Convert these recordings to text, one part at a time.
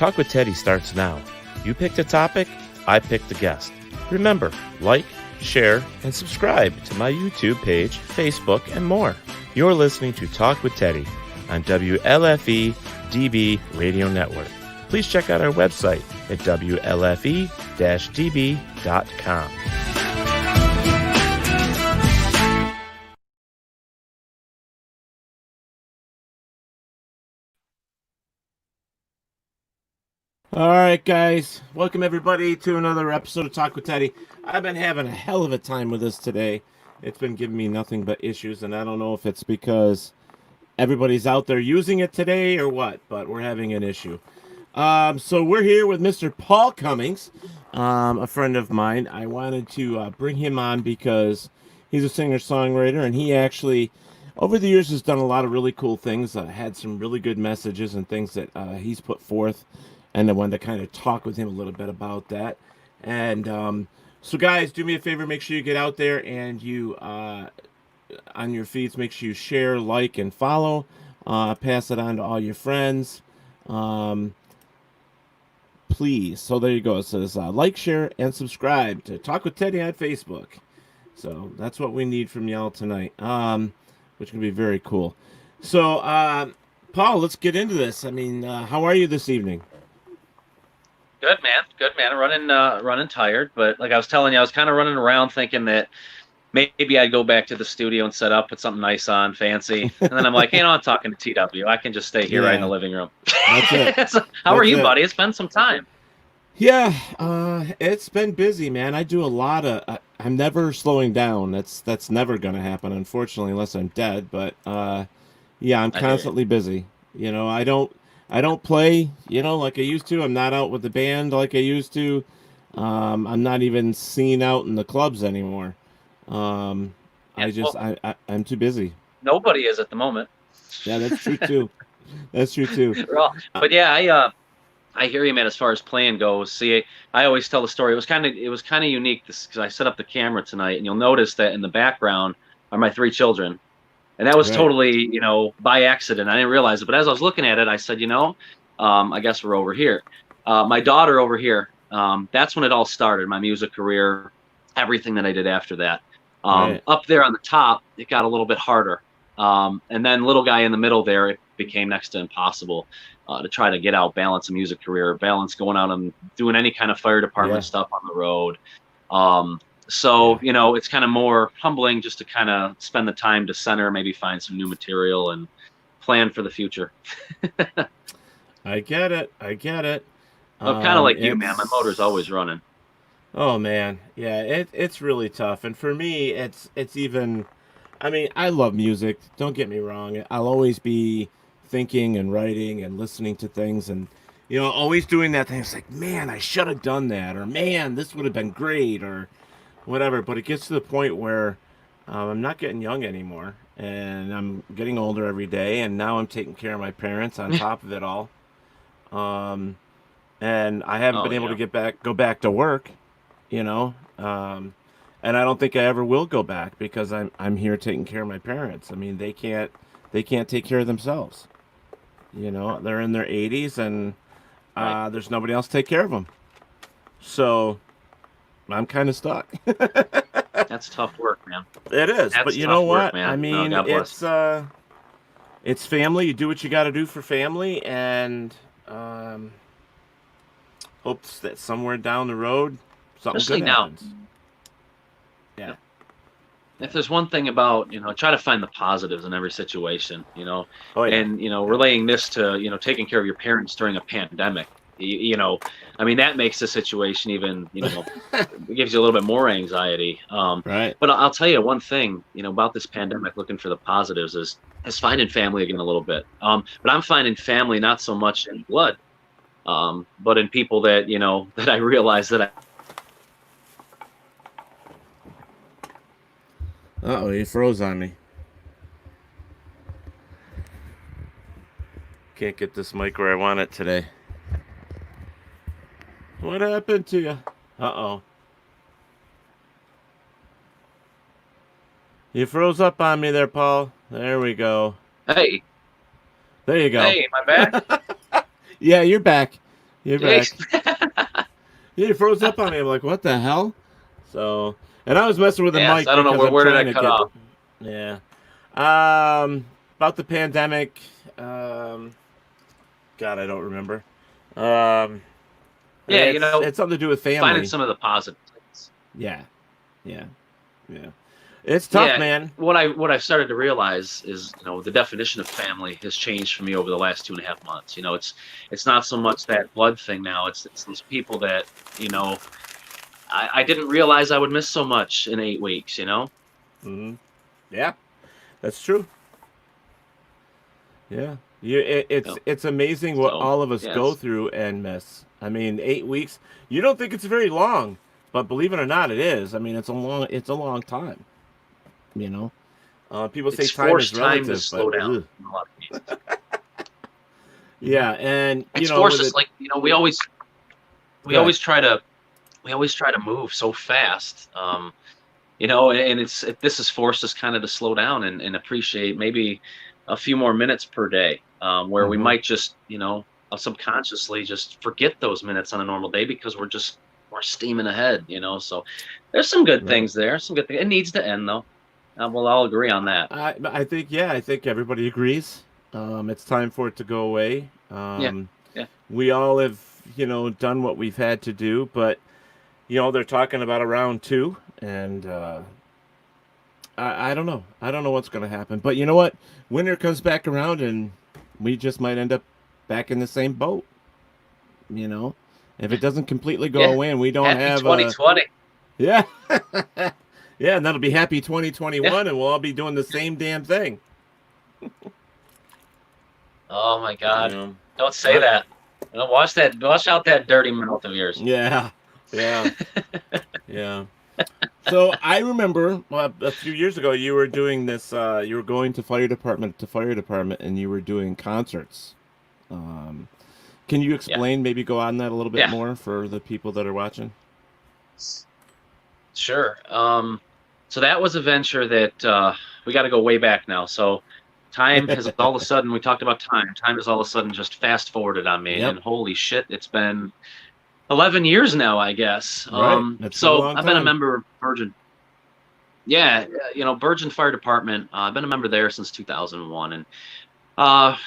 Talk with Teddy starts now. You picked a topic, I picked a guest. Remember, like, share, and subscribe to my YouTube page, Facebook, and more. You're listening to Talk with Teddy on WLFE DB Radio Network. Please check out our website at WLFE-DB.com. All right, guys. Welcome, everybody, to another episode of Talk with Teddy. I've been having a hell of a time with this today. It's been giving me nothing but issues, and I don't know if it's because everybody's out there using it today or what, but we're having an issue. So we're here with Mr. Paul Cummings, a friend of mine. I wanted to bring him on because he's a singer-songwriter, and he actually, over the years, has done a lot of really cool things, had some really good messages and things that he's put forth. And I wanted to kind of talk with him a little bit about that. And so, guys, do me a favor. Make sure you get out there and you, on your feeds, make sure you share, like, and follow. Pass it on to all your friends. Please. So there you go. It says like, share, and subscribe to Talk with Teddy on Facebook. So that's what we need from y'all tonight, which can be very cool. So, Paul, let's get into this. I mean, how are you this evening? Good, man. Running tired, but like I was telling you, I was kind of running around thinking that maybe I'd go back to the studio and set up, put something nice on, fancy, and then I'm like, I'm talking to TW. I can just stay here right in the living room. That's it. So, how are you, buddy? It's been some time. Yeah, it's been busy, man. I do a lot of. I'm never slowing down. That's never gonna happen, unfortunately, unless I'm dead. But yeah, I'm constantly busy. You know, I don't play, like I used to. I'm not out with the band like I used to. I'm not even seen out in the clubs anymore. I'm too busy. Nobody is at the moment. Yeah, that's true too. But yeah, I hear you, man. As far as playing goes, see, I always tell the story. It was kind of unique because I set up the camera tonight, and you'll notice that in the background are my 3 children. And that was totally, by accident. I didn't realize it. But as I was looking at it, I said, I guess we're over here. My daughter over here, that's when it all started, my music career, everything that I did after that. Up there on the top, it got a little bit harder. And then little guy in the middle there, it became next to impossible to try to get out, balance a music career, balance going out and doing any kind of fire department stuff on the road. So, it's kind of more humbling just to kind of spend the time to center, maybe find some new material and plan for the future. I get it. Well, kind of like you, man. My motor's always running. Oh, man. Yeah, it's really tough. And for me, it's even, I mean, I love music. Don't get me wrong. I'll always be thinking and writing and listening to things and, always doing that thing. It's like, man, I should have done that. Or, man, this would have been great. Or whatever, but it gets to the point where I'm not getting young anymore, and I'm getting older every day, and now I'm taking care of my parents on top of it all. And I haven't been able to go back to work, and I don't think I ever will go back because I'm here taking care of my parents. I mean, they can't take care of themselves. They're in their 80s, and there's nobody else to take care of them. So I'm kind of stuck. That's tough work, man. It is, but you know what? I mean, it's family. You do what you got to do for family, and hopes that somewhere down the road something good happens. Yeah. If there's one thing about, try to find the positives in every situation, and relaying this to, taking care of your parents during a pandemic. I mean, that makes the situation even, it gives you a little bit more anxiety. Right. But I'll tell you one thing, about this pandemic, looking for the positives is finding family again a little bit. But I'm finding family not so much in blood, but in people that, that I realize that Uh-oh, he froze on me. Can't get this mic where I want it today. What happened to you? Uh-oh. You froze up on me there, Paul. There we go. Hey. There you go. Hey, am I back? Yeah, you're back. You're back. Jeez. Yeah, you froze up on me. I'm like, what the hell? So, and I was messing with the Yes, mic I don't know because I'm where did I trying to cut get. off. Yeah. About the pandemic. God, I don't remember. Um, Yeah, it's something to do with finding family. some of the positive things. Yeah, yeah, yeah. It's tough, Yeah, man. what I've started to realize is, the definition of family has changed for me over the last 2.5 months. It's not so much that blood thing now. It's those people that, I didn't realize I would miss so much in 8 weeks. Hmm. Yeah, that's true. Yeah, it's amazing what So all of us go yes, through and miss. I mean, 8 weeks. You don't think it's very long, but believe it or not, it is. I mean, it's a long time. You know, people say it's time is forced time to relative, but slow down ugh. in a lot of cases. Yeah, and It's with forced it, us, like, we good. always try to move so fast. And this has forced us kind of to slow down and appreciate maybe a few more minutes per day, where we Hmm. might just, subconsciously just forget those minutes on a normal day because we're steaming ahead. So there's some good Right. things there, some good things. It needs to end though. We'll all agree on that. I think yeah, I think everybody agrees. It's time for it to go away. Yeah, yeah, We all have done what we've had to do, but they're talking about a round two, and I don't know. I don't know what's going to happen. But you know what? Winter comes back around, and we just might end up back in the same boat. You know, if it doesn't completely go yeah. away, and we don't Happy have a 2020. yeah, yeah, and that'll be happy Yeah. 2021, and we'll all be doing the same damn thing. Oh my You God. know, Don't say what? that. Watch that. Watch out that dirty mouth of yours. Yeah, yeah, yeah. So I remember a few years ago you were doing this. You were going to fire department to fire department, and you were doing concerts. Um, can you Yeah. explain? Maybe go on that a little bit Yeah. more for the people that are watching. Sure. So that was a venture that we got to go way back now. So time has all of a sudden, we talked about time. Time has all of a sudden just fast forwarded on me, Yep. and holy shit, it's been 11 years now, I guess. Right. That's been a So long I've been a time. member of Virgin. Yeah, Virgin Fire Department. I've been a member there since 2001, and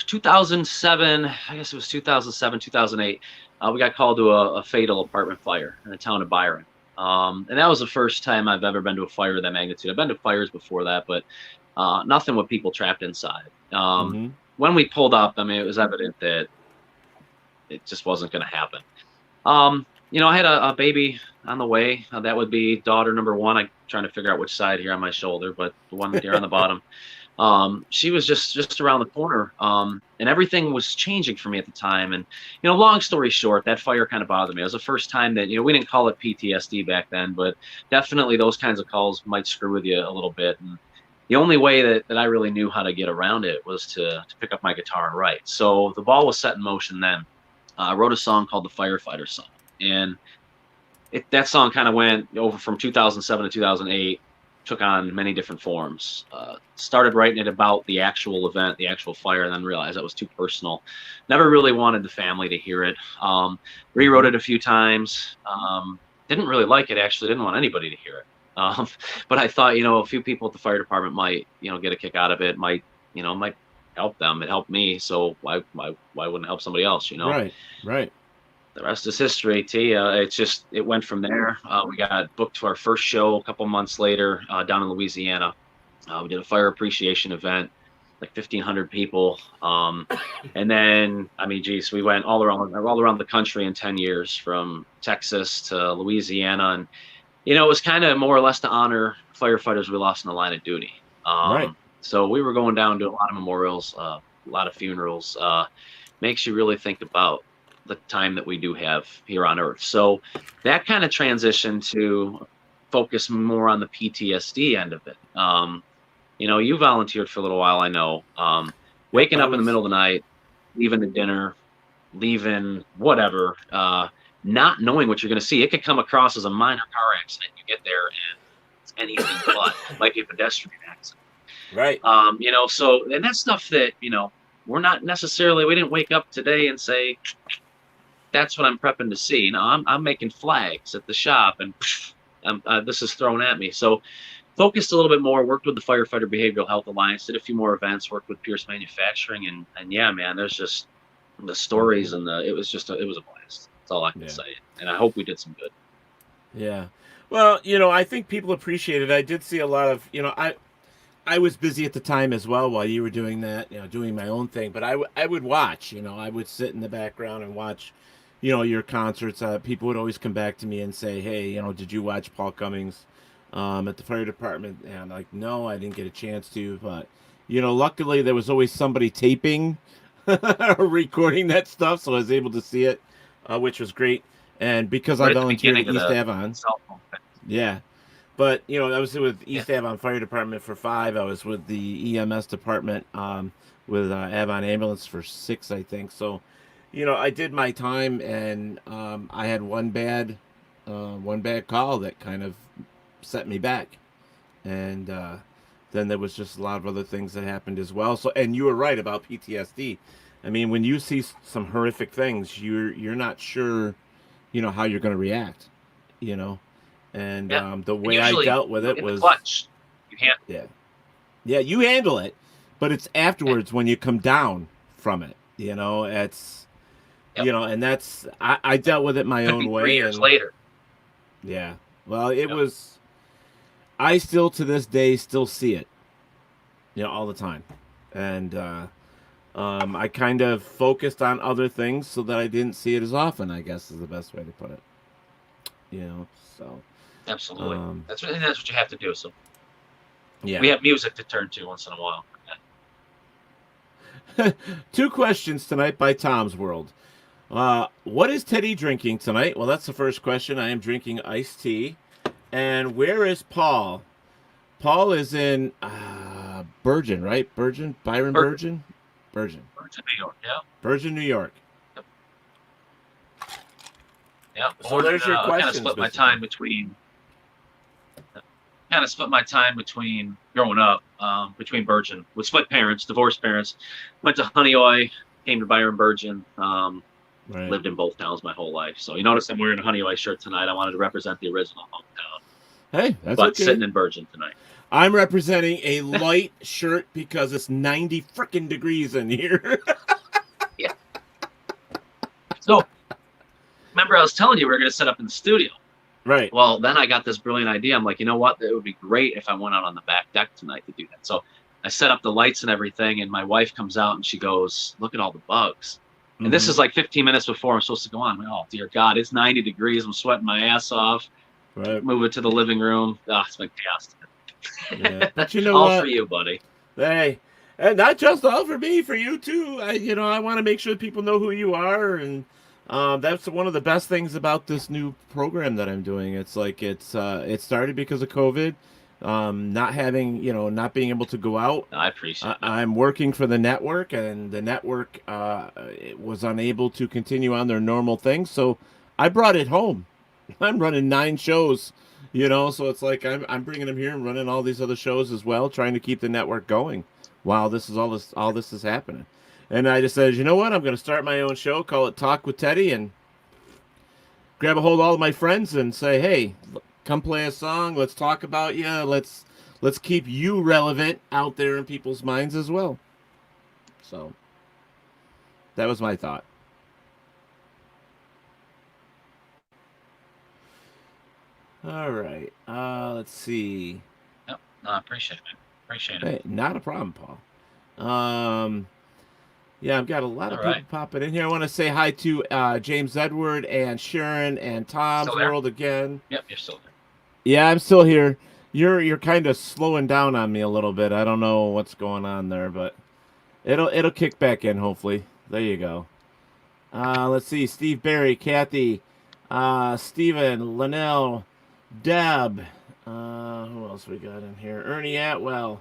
2007, I guess it was 2007, 2008. We got called to a fatal apartment fire in the town of Byron. And that was the first time I've ever been to a fire of that magnitude. I've been to fires before that, but nothing with people trapped inside. Mm-hmm. When we pulled up, I mean, it was evident that it just wasn't going to happen. I had a baby on the way. That would be daughter number one. I'm trying to figure out which side here on my shoulder, but the one here on the bottom. She was just around the corner, and everything was changing for me at the time. And long story short, that fire kind of bothered me. It was the first time that we didn't call it PTSD back then, but definitely those kinds of calls might screw with you a little bit. And the only way that I really knew how to get around it was to pick up my guitar and write. So the ball was set in motion then. I wrote a song called the Firefighter Song, and that song kind of went over from 2007 to 2008, took on many different forms. Started writing it about the actual event, the actual fire, and then realized that was too personal. Never really wanted the family to hear it. Rewrote it a few times. Didn't really like it, actually. Didn't want anybody to hear it. But I thought, a few people at the fire department might, get a kick out of it, might help them. It helped me, so why wouldn't it help somebody else, Right. Right. The rest is history, T. It went from there. We got booked to our first show a couple months later down in Louisiana. We did a fire appreciation event, like 1,500 people. And then, I mean, geez, we went all around the country in 10 years, from Texas to Louisiana. And, it was kind of more or less to honor firefighters we lost in the line of duty. Right. So we were going down to a lot of memorials, a lot of funerals. Makes you really think about the time that we do have here on Earth. So that kind of transitioned to focus more on the PTSD end of it. You volunteered for a little while, I know. Yep. Waking up in the middle of the night, leaving the dinner, leaving whatever, not knowing what you're going to see. It could come across as a minor car accident. You get there and it's anything but. It might be a pedestrian accident. Right. So, and that's stuff that, we didn't wake up today and say, that's what I'm prepping to see. I'm making flags at the shop, and this is thrown at me. So focused a little bit more, worked with the Firefighter Behavioral Health Alliance, did a few more events, worked with Pierce Manufacturing, and yeah, man, there's just the stories and it was a blast. That's all I can say. And I hope we did some good. Yeah. Well, I think people appreciate it. I did see a lot of, I was busy at the time as well while you were doing that, doing my own thing. But I would watch, I would sit in the background and watch, your concerts. People would always come back to me and say, hey, did you watch Paul Cummings at the fire department? And I'm like, no, I didn't get a chance to. But, luckily there was always somebody taping or recording that stuff. So I was able to see it, which was great. And because I volunteered at East Avon. Yeah. But, I was with East Avon Fire Department for 5. I was with the EMS department with Avon Ambulance for 6, I think. So, I did my time, and I had one bad call that kind of set me back. And then there was just a lot of other things that happened as well. So, and you were right about PTSD. I mean, when you see some horrific things, you're not sure, how you're going to react, And the way I dealt with it was clutch. Yeah, you handle it, but it's afterwards when you come down from it. It's and that's I dealt with it my own way. 3 years later. Yeah, well, it was. I still to this day still see it, all the time, and I kind of focused on other things so that I didn't see it as often. I guess is the best way to put it. So. Absolutely. That's what you have to do. So yeah, we have music to turn to once in a while. Yeah. 2 questions tonight by Tom's World. What is Teddy drinking tonight? Well, that's the first question. I am drinking iced tea. And where is Paul? Paul is in Bergen, right? Bergen? Byron Bergen? Bergen, New York, yeah. Bergen, New York. Yeah. So there's your question. Kind of split my time between growing up, between Bergen, with split parents, divorced parents. Went to Honeoye, came to Byron Bergen. Lived in both towns my whole life. So you notice I'm wearing a Honeoye shirt tonight. I wanted to represent the original hometown. Hey, that's but okay. Sitting in Bergen tonight. I'm representing a light shirt because it's 90 freaking degrees in here. Yeah. So remember I was telling you we were going to set up in the studio. Right. Well, then I got this brilliant idea. I'm like, you know what? It would be great if I went out on the back deck tonight to do that. So I set up the lights and everything, and my wife comes out and she goes, look at all the bugs. And this is like 15 minutes before I'm supposed to go on. I'm like, oh, dear God, it's 90 degrees. I'm sweating my ass off. Right. Move it to the living room. Oh, it's fantastic. Yeah. But you know all what? For you, buddy. Hey, and not just all for me, for you too. I want to make sure people know who you are, and that's one of the best things about this new program that I'm doing. It's like it started because of COVID, not being able to go out. I appreciate that. I'm working for the network, and the network was unable to continue on their normal things, so I brought it home. I'm running 9 shows. So it's like I'm bringing them here and running all these other shows as well, trying to keep the network going while all this is happening. And I just said, you know what? I'm going to start my own show, call it Talk with Teddy, and grab a hold of all of my friends and say, hey, come play a song. Let's talk about you. Let's keep you relevant out there in people's minds as well. So that was my thought. All right. Let's see. Yep. No, I appreciate it. Appreciate it. Hey, not a problem, Paul. Yeah, I've got a lot of people popping in here. I want to say hi to James Edward and Sharon and Tom's World again. Yep, you're still there. Yeah, I'm still here. You're kind of slowing down on me a little bit. I don't know what's going on there, but it'll kick back in hopefully. There you go. Let's see. Steve Barry, Kathy, Stephen, Linnell, Deb. Who else we got in here? Ernie Atwell.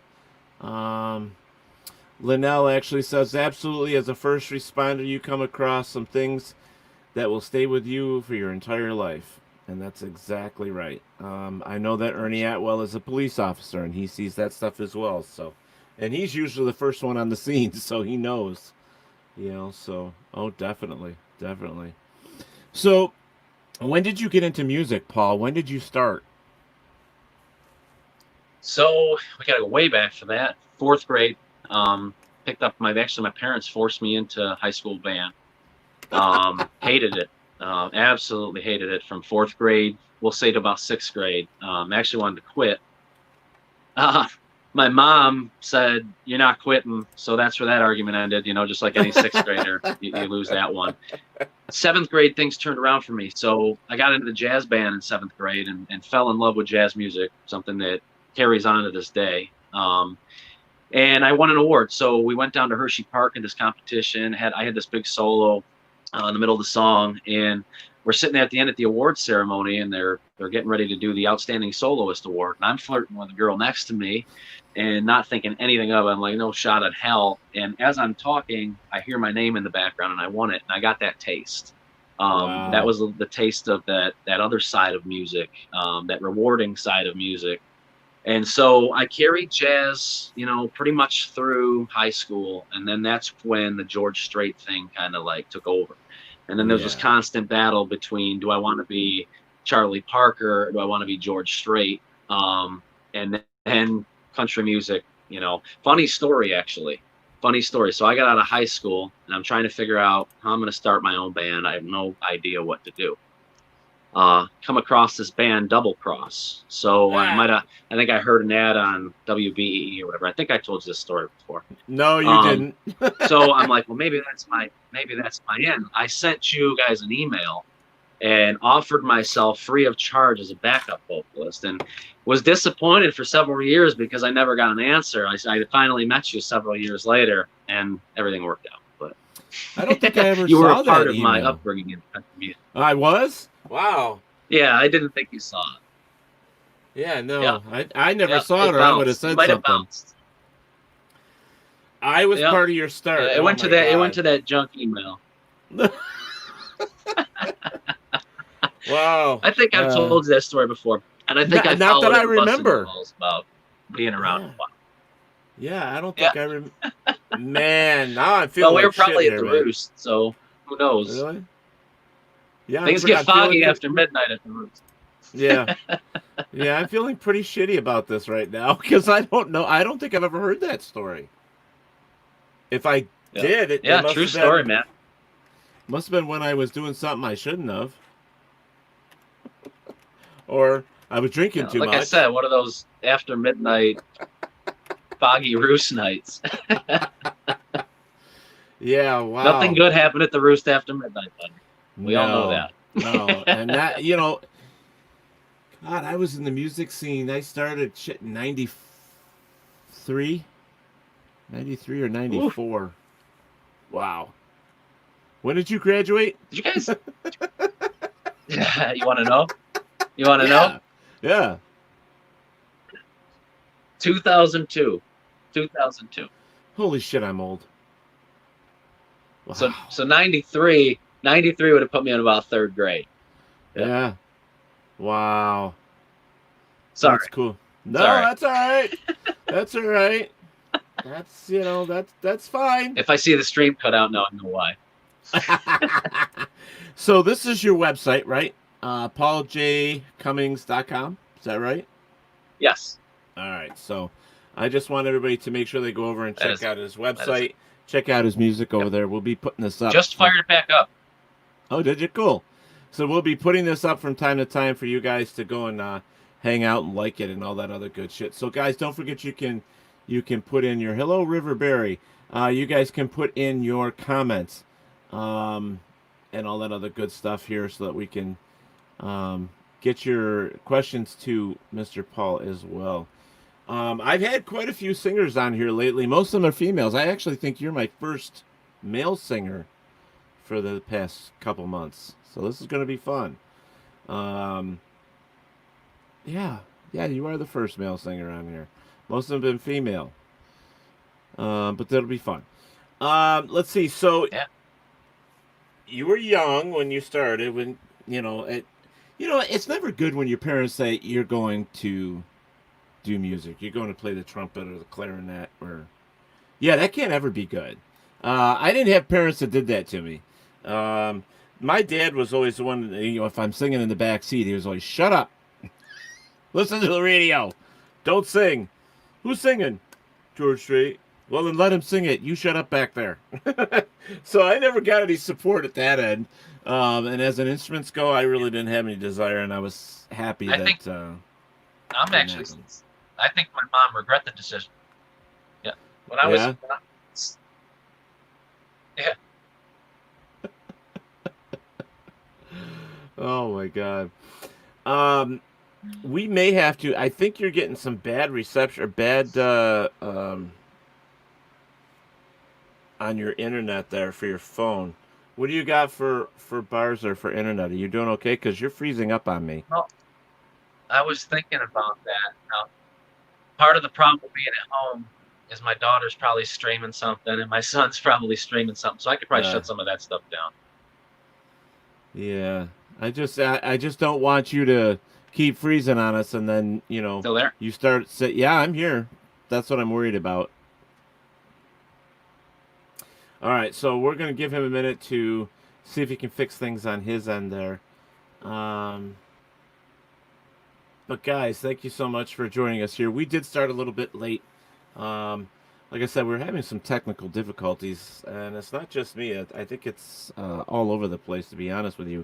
Linnell actually says, absolutely, as a first responder, you come across some things that will stay with you for your entire life. And that's exactly right. I know that Ernie Atwell is a police officer, and he sees that stuff as well. So, and he's usually the first one on the scene, so he knows. So, oh, definitely. So, when did you get into music, Paul? When did you start? So we got to go way back for that. Fourth grade, picked up my parents forced me into high school band. Hated it, absolutely hated it from fourth grade. We'll say to about sixth grade. Actually wanted to quit. Uh, my mom said, "You're not quitting," so that's where that argument ended. Just like any sixth grader, you lose that one. Seventh grade, things turned around for me. So I got into the jazz band in seventh grade and fell in love with jazz music, something that carries on to this day. And I won an award. So we went down to Hershey Park in this competition. I had this big solo in the middle of the song, and we're sitting there at the end at the award ceremony, and they're getting ready to do the Outstanding Soloist Award. And I'm flirting with a girl next to me and not thinking anything of it. I'm like, no shot in hell. And as I'm talking, I hear my name in the background, and I won it. And I got that taste. Wow. That was the taste of that other side of music, that rewarding side of music. And so I carried jazz, pretty much through high school. And then that's when the George Strait thing kind of like took over. And then there's this constant battle between, do I want to be Charlie Parker? Or do I want to be George Strait? And then country music, funny story, actually. Funny story. So I got out of high school and I'm trying to figure out how I'm going to start my own band. I have no idea what to do. Come across this band Double Cross. So I think I heard an ad on WBEE or whatever. I think I told you this story before. No, you didn't. So I'm like, well, maybe that's my end. I sent you guys an email and offered myself free of charge as a backup vocalist, and was disappointed for several years because I never got an answer. I finally met you several years later, and everything worked out. But I don't think I ever you saw were a part that of email. my upbringing in country music. I was? Wow. Yeah, I didn't think you saw it. Yeah, no. Yeah. I never saw it, or I would have said something. Bounced. I was part of your start. It went to that. It went to that junk email. Wow. I think I've told you that story before, and I think not that I remember about being around a while. Yeah, I don't think I remember. Man, now I'm feeling. Well, we were like probably shit at here, the man. Roost, so who knows? Really? Yeah, Things get foggy after midnight at the Roost. Yeah, yeah, I'm feeling pretty shitty about this right now because I don't know. I don't think I've ever heard that story. If I did, it must true have been, story, man. Must have been when I was doing something I shouldn't have, or I was drinking too much. Like I said, one of those after midnight foggy Roost nights. Yeah, wow. Nothing good happened at the Roost after midnight, buddy. We all know that. No, and that, God, I was in the music scene. I started shit in 93 or 94. Oof. Wow. When did you graduate? Did you guys? You want to know? You want to know? Yeah. 2002. 2002. Holy shit, I'm old. Wow. So 93 would have put me in about third grade. Yeah. Wow. Sorry. That's cool. No, Sorry. That's all right. That's all right. That's, that's fine. If I see the stream cut out, now I know why. So this is your website, right? PaulJCummings.com. Is that right? Yes. All right. So I just want everybody to make sure they go over and check out his website. Check out his music over there. We'll be putting this up. Just fired it back up. Oh, did you? Cool. So we'll be putting this up from time to time for you guys to go and hang out and like it and all that other good shit. So guys, don't forget you can put in your hello Riverberry. You guys can put in your comments and all that other good stuff here so that we can get your questions to Mr. Paul as well. I've had quite a few singers on here lately. Most of them are females. I actually think you're my first male singer for the past couple months. So this is going to be fun. Yeah, you are the first male singer on here. Most of them have been female. But that'll be fun. Let's see. So you were young when you started. When it's never good when your parents say you're going to do music. You're going to play the trumpet or the clarinet, or that can't ever be good. I didn't have parents that did that to me. My dad was always the one, if I'm singing in the back seat, he was always, shut up. Listen to the radio. Don't sing. Who's singing? George Strait. Well, then let him sing it. You shut up back there. So I never got any support at that end. And as an instruments go, I really didn't have any desire, and I was happy I think I'm actually. happen. I think my mom regret the decision. Yeah, when I Yeah? was. Yeah. Oh my God. We may have to. I think you're getting some bad reception or bad on your internet there for your phone. What do you got for bars or for internet? Are you doing okay? Because you're freezing up on me. Well, I was thinking about that. Now, part of the problem with being at home is my daughter's probably streaming something, and my son's probably streaming something. So I could probably shut some of that stuff down. Yeah. I just don't want you to keep freezing on us, and then Still there? you start say, yeah, I'm here. That's what I'm worried about. All right, so we're gonna give him a minute to see if he can fix things on his end there. Um, but guys, thank you so much for joining us here. We did start a little bit late. Like I said, we're having some technical difficulties, and it's not just me. I think it's all over the place, to be honest with you.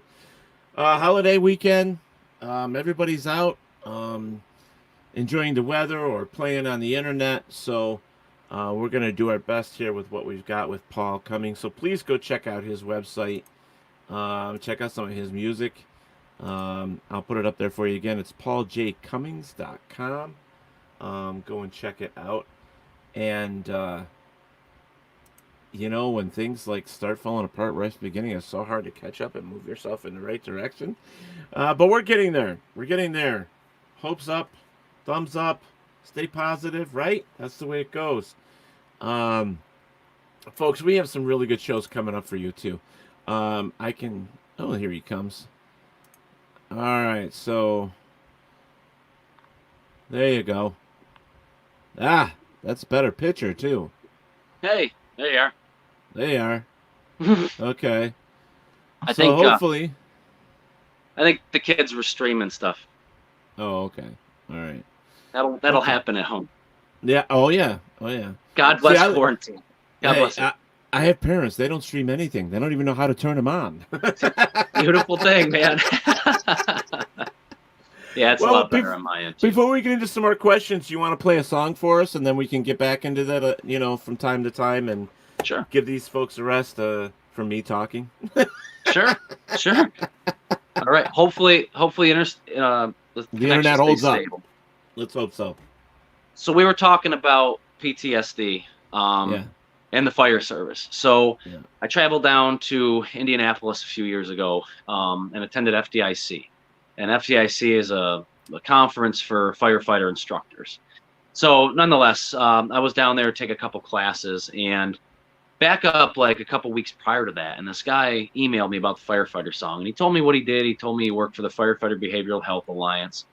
Holiday weekend, everybody's out enjoying the weather or playing on the internet. So we're going to do our best here with what we've got with Paul Cummings. So please go check out his website. Check out some of his music. I'll put it up there for you again. It's pauljcummings.com. Go and check it out. And when things like start falling apart right at the beginning, it's so hard to catch up and move yourself in the right direction. But we're getting there. We're getting there. Hopes up, thumbs up, stay positive, right? That's the way it goes. Folks, we have some really good shows coming up for you too. Oh, here he comes. All right, so there you go. That's a better picture too. Hey, there you are. There you are. Okay. I think hopefully. I think the kids were streaming stuff. Oh, okay. All right. That'll happen at home. Yeah. Oh, yeah. Oh, yeah. God bless quarantine. God bless it. I have parents. They don't stream anything. They don't even know how to turn them on. Beautiful thing, man. Yeah, it's a lot better on my end, too. Before we get into some more questions, you want to play a song for us, and then we can get back into that, from time to time, and sure, give these folks a rest from me talking. Sure. All right. Hopefully, the internet holds up. Let's hope so. So we were talking about PTSD. And the fire service. So I traveled down to Indianapolis a few years ago and attended FDIC. And FDIC is a conference for firefighter instructors. So nonetheless, I was down there to take a couple classes and back up like a couple weeks prior to that. And this guy emailed me about the Firefighter Song. And he told me what he did. He told me he worked for the Firefighter Behavioral Health Alliance.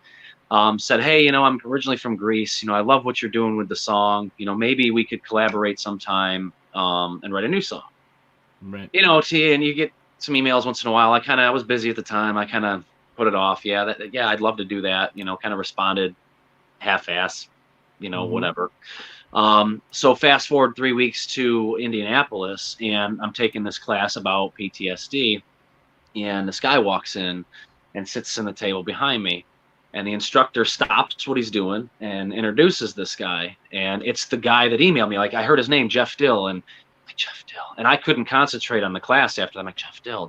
Said, hey, I'm originally from Greece. I love what you're doing with the song. Maybe we could collaborate sometime and write a new song. Right. And you get some emails once in a while. I was busy at the time. I kind of put it off. Yeah, I'd love to do that. Kind of responded half-ass, whatever. So fast forward 3 weeks to Indianapolis, and I'm taking this class about PTSD. And this guy walks in and sits in the table behind me. And the instructor stops what he's doing and introduces this guy. And it's the guy that emailed me. Like, I heard his name, Jeff Dill. And I'm like, Jeff Dill. And I couldn't concentrate on the class after that. I'm like, Jeff Dill.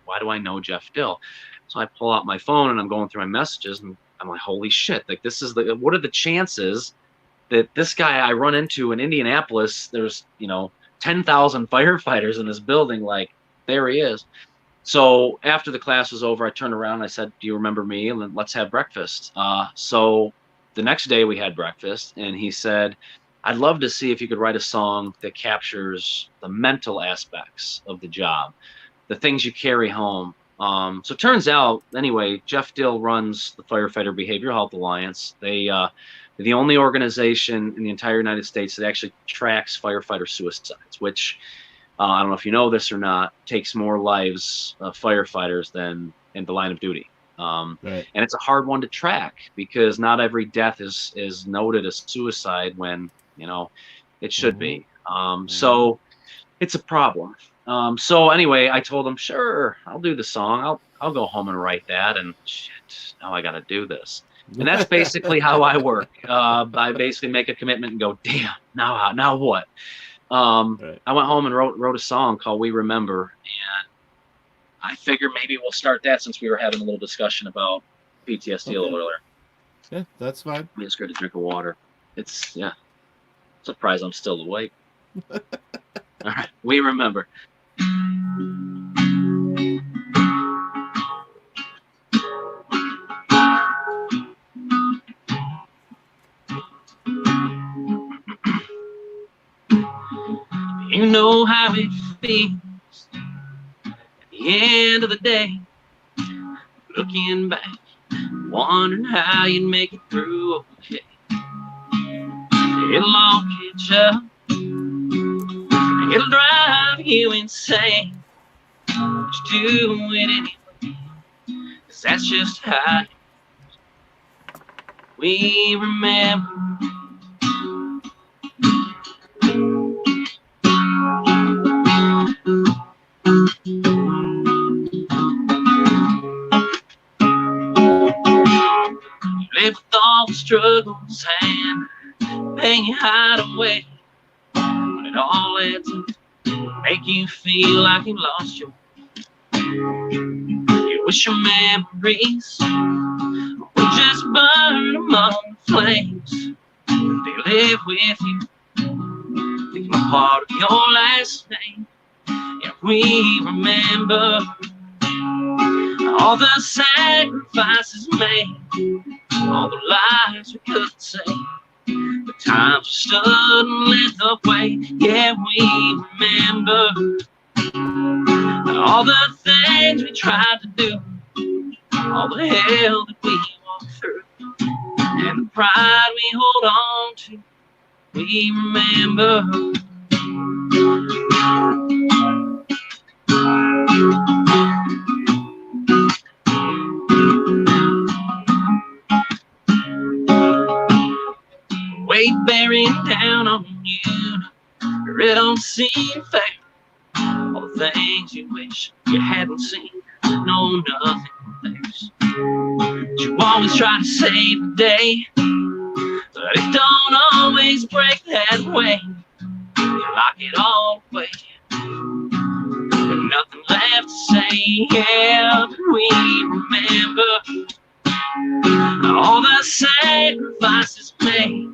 Why do I know Jeff Dill? So I pull out my phone and I'm going through my messages. And I'm like, holy shit. Like, what are the chances that this guy I run into in Indianapolis, there's, 10,000 firefighters in this building. Like, there he is. So after the class was over, I turned around and I said, do you remember me? And let's have breakfast. So the next day we had breakfast, and he said, I'd love to see if you could write a song that captures the mental aspects of the job, the things you carry home. So it turns out, anyway, Jeff Dill runs the Firefighter Behavioral Health Alliance. They're the only organization in the entire United States that actually tracks firefighter suicides, which I don't know if you know this or not, takes more lives of firefighters than in the line of duty. Right. And it's a hard one to track because not every death is noted as suicide when, it should Mm-hmm. be. Mm-hmm. So it's a problem. So anyway, I told him, sure, I'll do the song. I'll go home and write that. And shit, now I got to do this. And that's basically how I work. I basically make a commitment and go, damn, now what? Right. I went home and wrote a song called "We Remember," and I figured maybe we'll start that since we were having a little discussion about PTSD a little Okay. earlier. Yeah, that's fine. I'm just going to drink of water. It's surprised I'm still awake. All right, we remember. You know how it feels at the end of the day, looking back, wondering how you'd make it through okay. It'll all catch up, it'll drive you insane, but you do it anyway, 'cause that's just how it is. We remember. Live with all the struggles and pain you hide away, when it all adds up, make you feel like you lost your way. You wish your memories would just burn among the flames. They live with you, become a part of your last name. And we remember all the sacrifices made, all the lies we couldn't say, the times we stood and led the way. Yeah, we remember all the things we tried to do, all the hell that we walked through, and the pride we hold on to. We remember. Weight bearing down on you, it don't seem fair. All the things you wish you hadn't seen, no, nothing compares. You always try to save the day, but it don't always break that way. You lock it all away, with nothing left to say. Yeah, but we remember all the sacrifices made,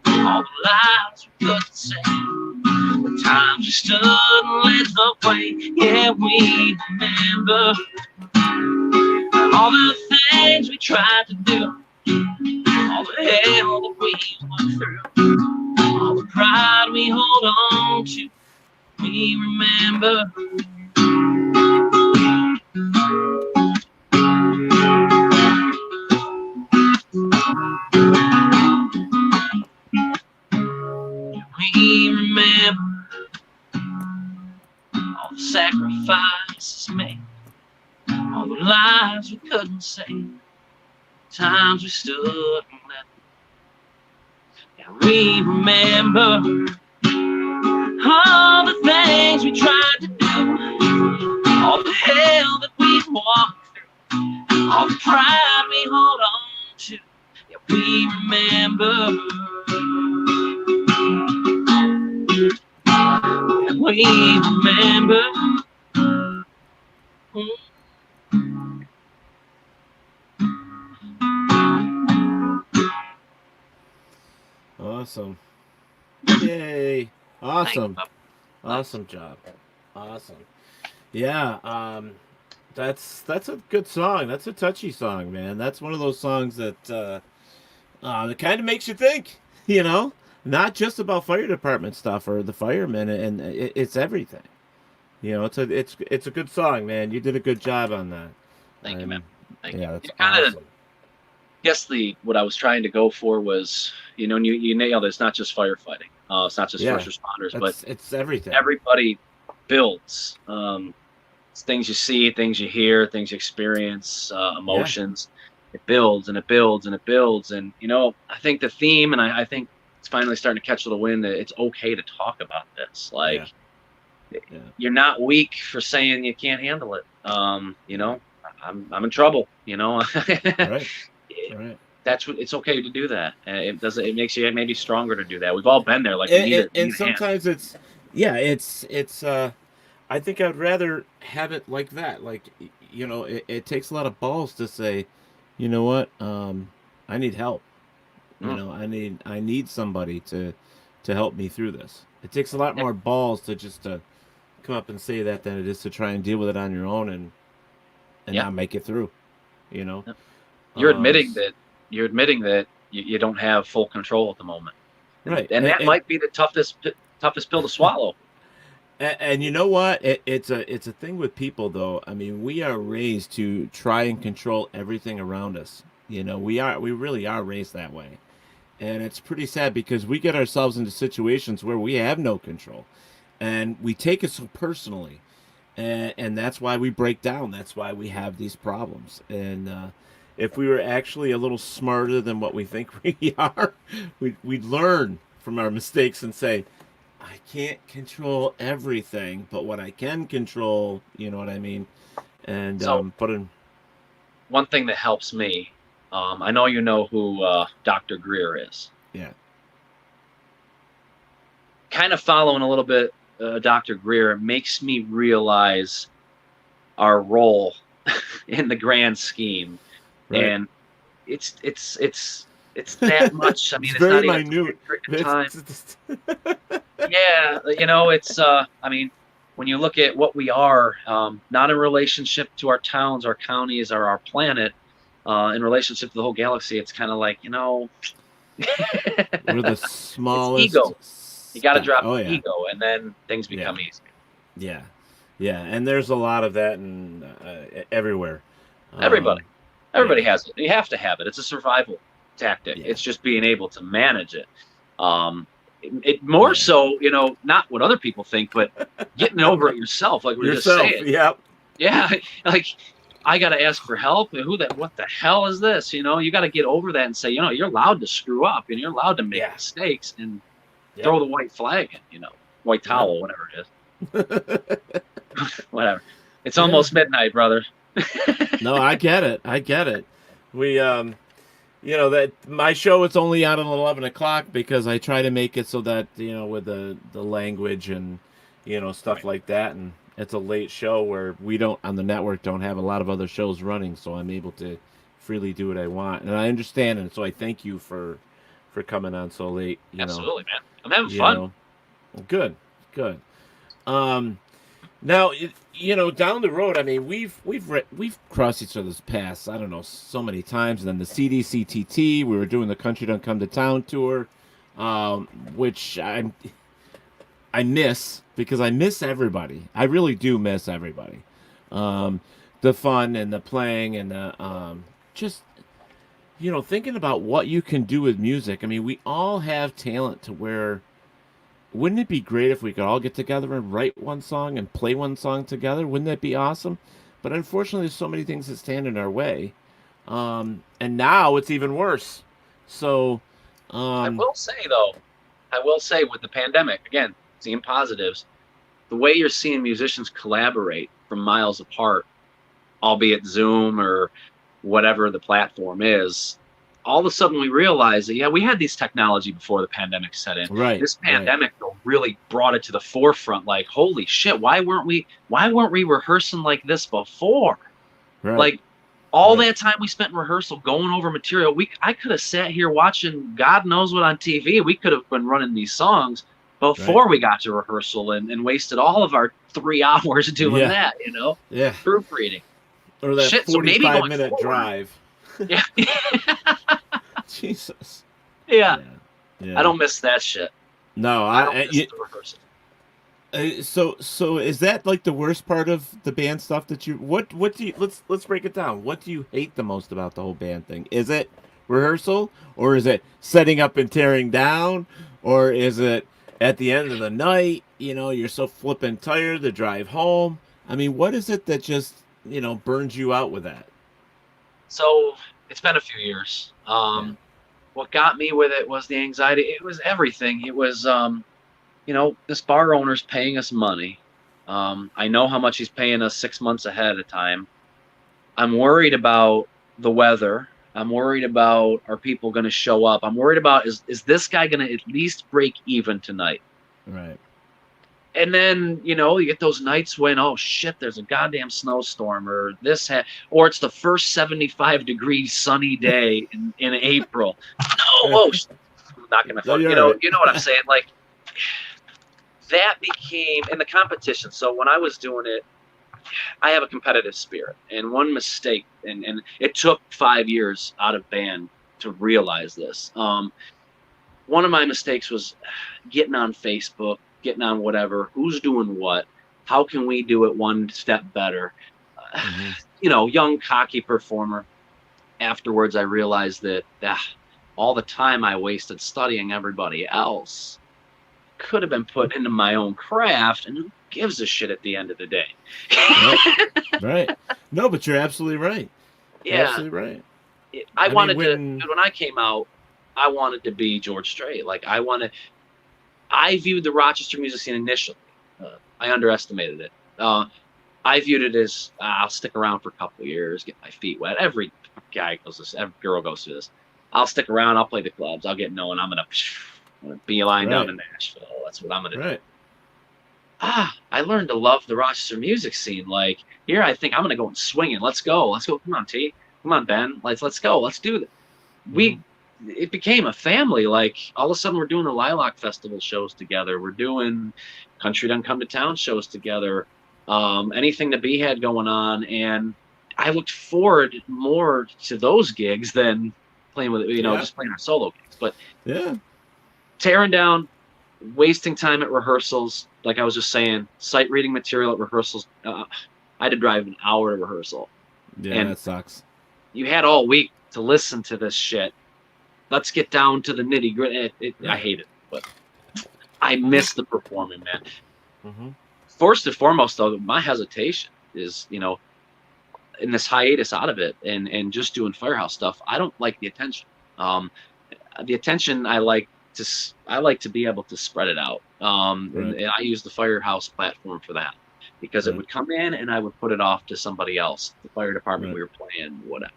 all the lies we couldn't say, the times we stood and led the way. Yeah, we remember all the things we tried to do, all the hell that we went through, all the pride we hold on to. We remember. We remember all the sacrifices made, all the lies we couldn't say, times we stood and left. Yeah, we remember all the things we tried to do, all the hell that we've walked through, all the pride we hold on to. Yeah, we remember. We remember. Awesome. Yay. Awesome. Awesome job. Awesome. Yeah, that's a good song. That's a touchy song, man. That's one of those songs that it kind of makes you think, you know? Not just about fire department stuff or the firemen, and it's everything. You know, it's a good song, man. You did a good job on that. Thank you, man. Thank you. That's awesome. Guess what I was trying to go for was, you nailed it. It's not just firefighting. It's not just first responders, but it's everything. Everybody builds. It's things you see, things you hear, things you experience, emotions. It builds and it builds and it builds. And, I think the theme, and I think it's finally starting to catch a little wind, that it's okay to talk about this. Like, you're not weak for saying you can't handle it. I'm in trouble, Right. That's what, it's okay to do that. It makes you maybe stronger to do that. We've all been there. Like, we need it. And sometimes it's I think I'd rather have it like that. Like, it takes a lot of balls to say, you know what, I need help. I need somebody to help me through this. It takes a lot more balls to just to come up and say that than it is to try and deal with it on your own and not make it through. You're admitting that you don't have full control at the moment, right? And that might be the toughest pill to swallow. And you know what? It's a thing with people, though. I mean, we are raised to try and control everything around us. We really are raised that way, and it's pretty sad because we get ourselves into situations where we have no control, and we take it so personally, and that's why we break down. That's why we have these problems. And if we were actually a little smarter than what we think we are, we'd learn from our mistakes and say, I can't control everything, but what I can control, you know what I mean? And one thing that helps me, I know you know who Dr. Greer is. Yeah. Kind of following a little bit Dr. Greer makes me realize our role in the grand scheme. Right. And it's that much. I mean, it's very not minute. Even time. Yeah, it's. I mean, when you look at what we are, not in relationship to our towns, our counties, or our planet, in relationship to the whole galaxy, it's kind of like, we're the smallest. Ego. You got to drop ego, and then things become easy. Yeah, and there's a lot of that everywhere. Everybody has it. You have to have it. It's a survival tactic. Yeah. It's just being able to manage it. It more so, not what other people think, but getting over it yourself, like we were just saying. Yep. Yeah. Like, I got to ask for help. What the hell is this? You got to get over that and say, you're allowed to screw up and you're allowed to make mistakes and throw the white flag in, white towel, whatever it is. Whatever. It's almost midnight, brother. No, I get it. We, that my show is only out at 11 o'clock because I try to make it so that, with the language and, stuff like that. And it's a late show where we don't, on the network, don't have a lot of other shows running. So I'm able to freely do what I want. And I understand. And so I thank you for coming on so late. Absolutely, man. I'm having fun. Good. Now, down the road, I mean, we've crossed each other's paths, I don't know, so many times. And then the CDCTT, we were doing the Country Don't Come to Town tour, which I miss because I miss everybody. I really do miss everybody. The fun and the playing and the just, thinking about what you can do with music. I mean, we all have talent to where. Wouldn't it be great if we could all get together and write one song and play one song together? Wouldn't that be awesome? But unfortunately, there's so many things that stand in our way. And now it's even worse. So I will say with the pandemic, again, seeing positives, the way you're seeing musicians collaborate from miles apart, albeit Zoom or whatever the platform is, all of a sudden we realized that, we had these technology before the pandemic set in. Right. This pandemic though really brought it to the forefront. Like, holy shit, why weren't we rehearsing like this before? Right. Like all that time we spent in rehearsal going over material, I could have sat here watching God knows what on TV. We could have been running these songs before we got to rehearsal and wasted all of our 3 hours doing that, Yeah. Proofreading. Or that 45-minute drive. Yeah. Jesus. Yeah. I don't miss that shit. No, so is that like the worst part of the band stuff that you what do you let's break it down. What do you hate the most about the whole band thing? Is it rehearsal, or is it setting up and tearing down, or is it at the end of the night, you're so flippin' tired to drive home. I mean, what is it that just, burns you out with that? So it's been a few years. Yeah. What got me with it was the anxiety. It was everything. It was, this bar owner's paying us money. I know how much he's paying us 6 months ahead of time. I'm worried about the weather. I'm worried about, are people going to show up? I'm worried about, is this guy going to at least break even tonight? Right. And then, you get those nights when, oh shit, there's a goddamn snowstorm, or or it's the first 75 degrees sunny day in April. No, I'm knocking my No, phone. you're right. You know what I'm saying? Like, that became in the competition. So when I was doing it, I have a competitive spirit, and one mistake, and it took 5 years out of band to realize this. One of my mistakes was getting on Facebook, getting on whatever, who's doing what, how can we do it one step better? Young, cocky performer. Afterwards, I realized that all the time I wasted studying everybody else could have been put into my own craft, and who gives a shit at the end of the day? Right. No, but you're absolutely right. Yeah. Absolutely right. When I came out, I wanted to be George Strait. Like, I viewed the Rochester music scene initially. I underestimated it. I viewed it as, I'll stick around for a couple of years, get my feet wet. Every guy goes this, every girl goes through this. I'll stick around, I'll play the clubs, I'll get known, I'm going to beeline down to Nashville. That's what I'm going to do. I learned to love the Rochester music scene. Like, here, I think I'm going to go and swing it. Let's go. Come on, T. Come on, Ben. Let's go. Let's do this. It became a family. Like, all of a sudden, we're doing the Lilac Festival shows together. We're doing Country Done Come to Town shows together. Anything that B had going on, and I looked forward more to those gigs than playing with just playing our solo gigs. But tearing down, wasting time at rehearsals, like I was just saying, sight reading material at rehearsals. I had to drive an hour to rehearsal. Yeah, and that sucks. You had all week to listen to this shit. Let's get down to the nitty gritty. I hate it, but I miss the performing, man. First and foremost, though, my hesitation is, in this hiatus out of it and just doing Firehouse stuff, I don't like the attention. The attention I like to be able to spread it out. And I use the Firehouse platform for that, because it would come in and I would put it off to somebody else, the fire department we were playing, whatever.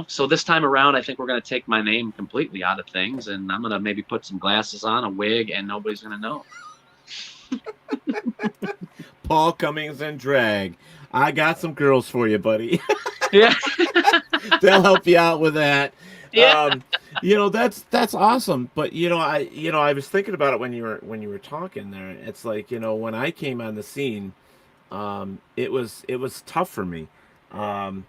So this time around, I think we're going to take my name completely out of things, and I'm going to maybe put some glasses on, a wig, and nobody's going to know. Paul Cummings and drag. I got some girls for you, buddy. Yeah. They'll help you out with that. Yeah. That's awesome. But I was thinking about it when you were talking there. It's like, when I came on the scene, it was tough for me. I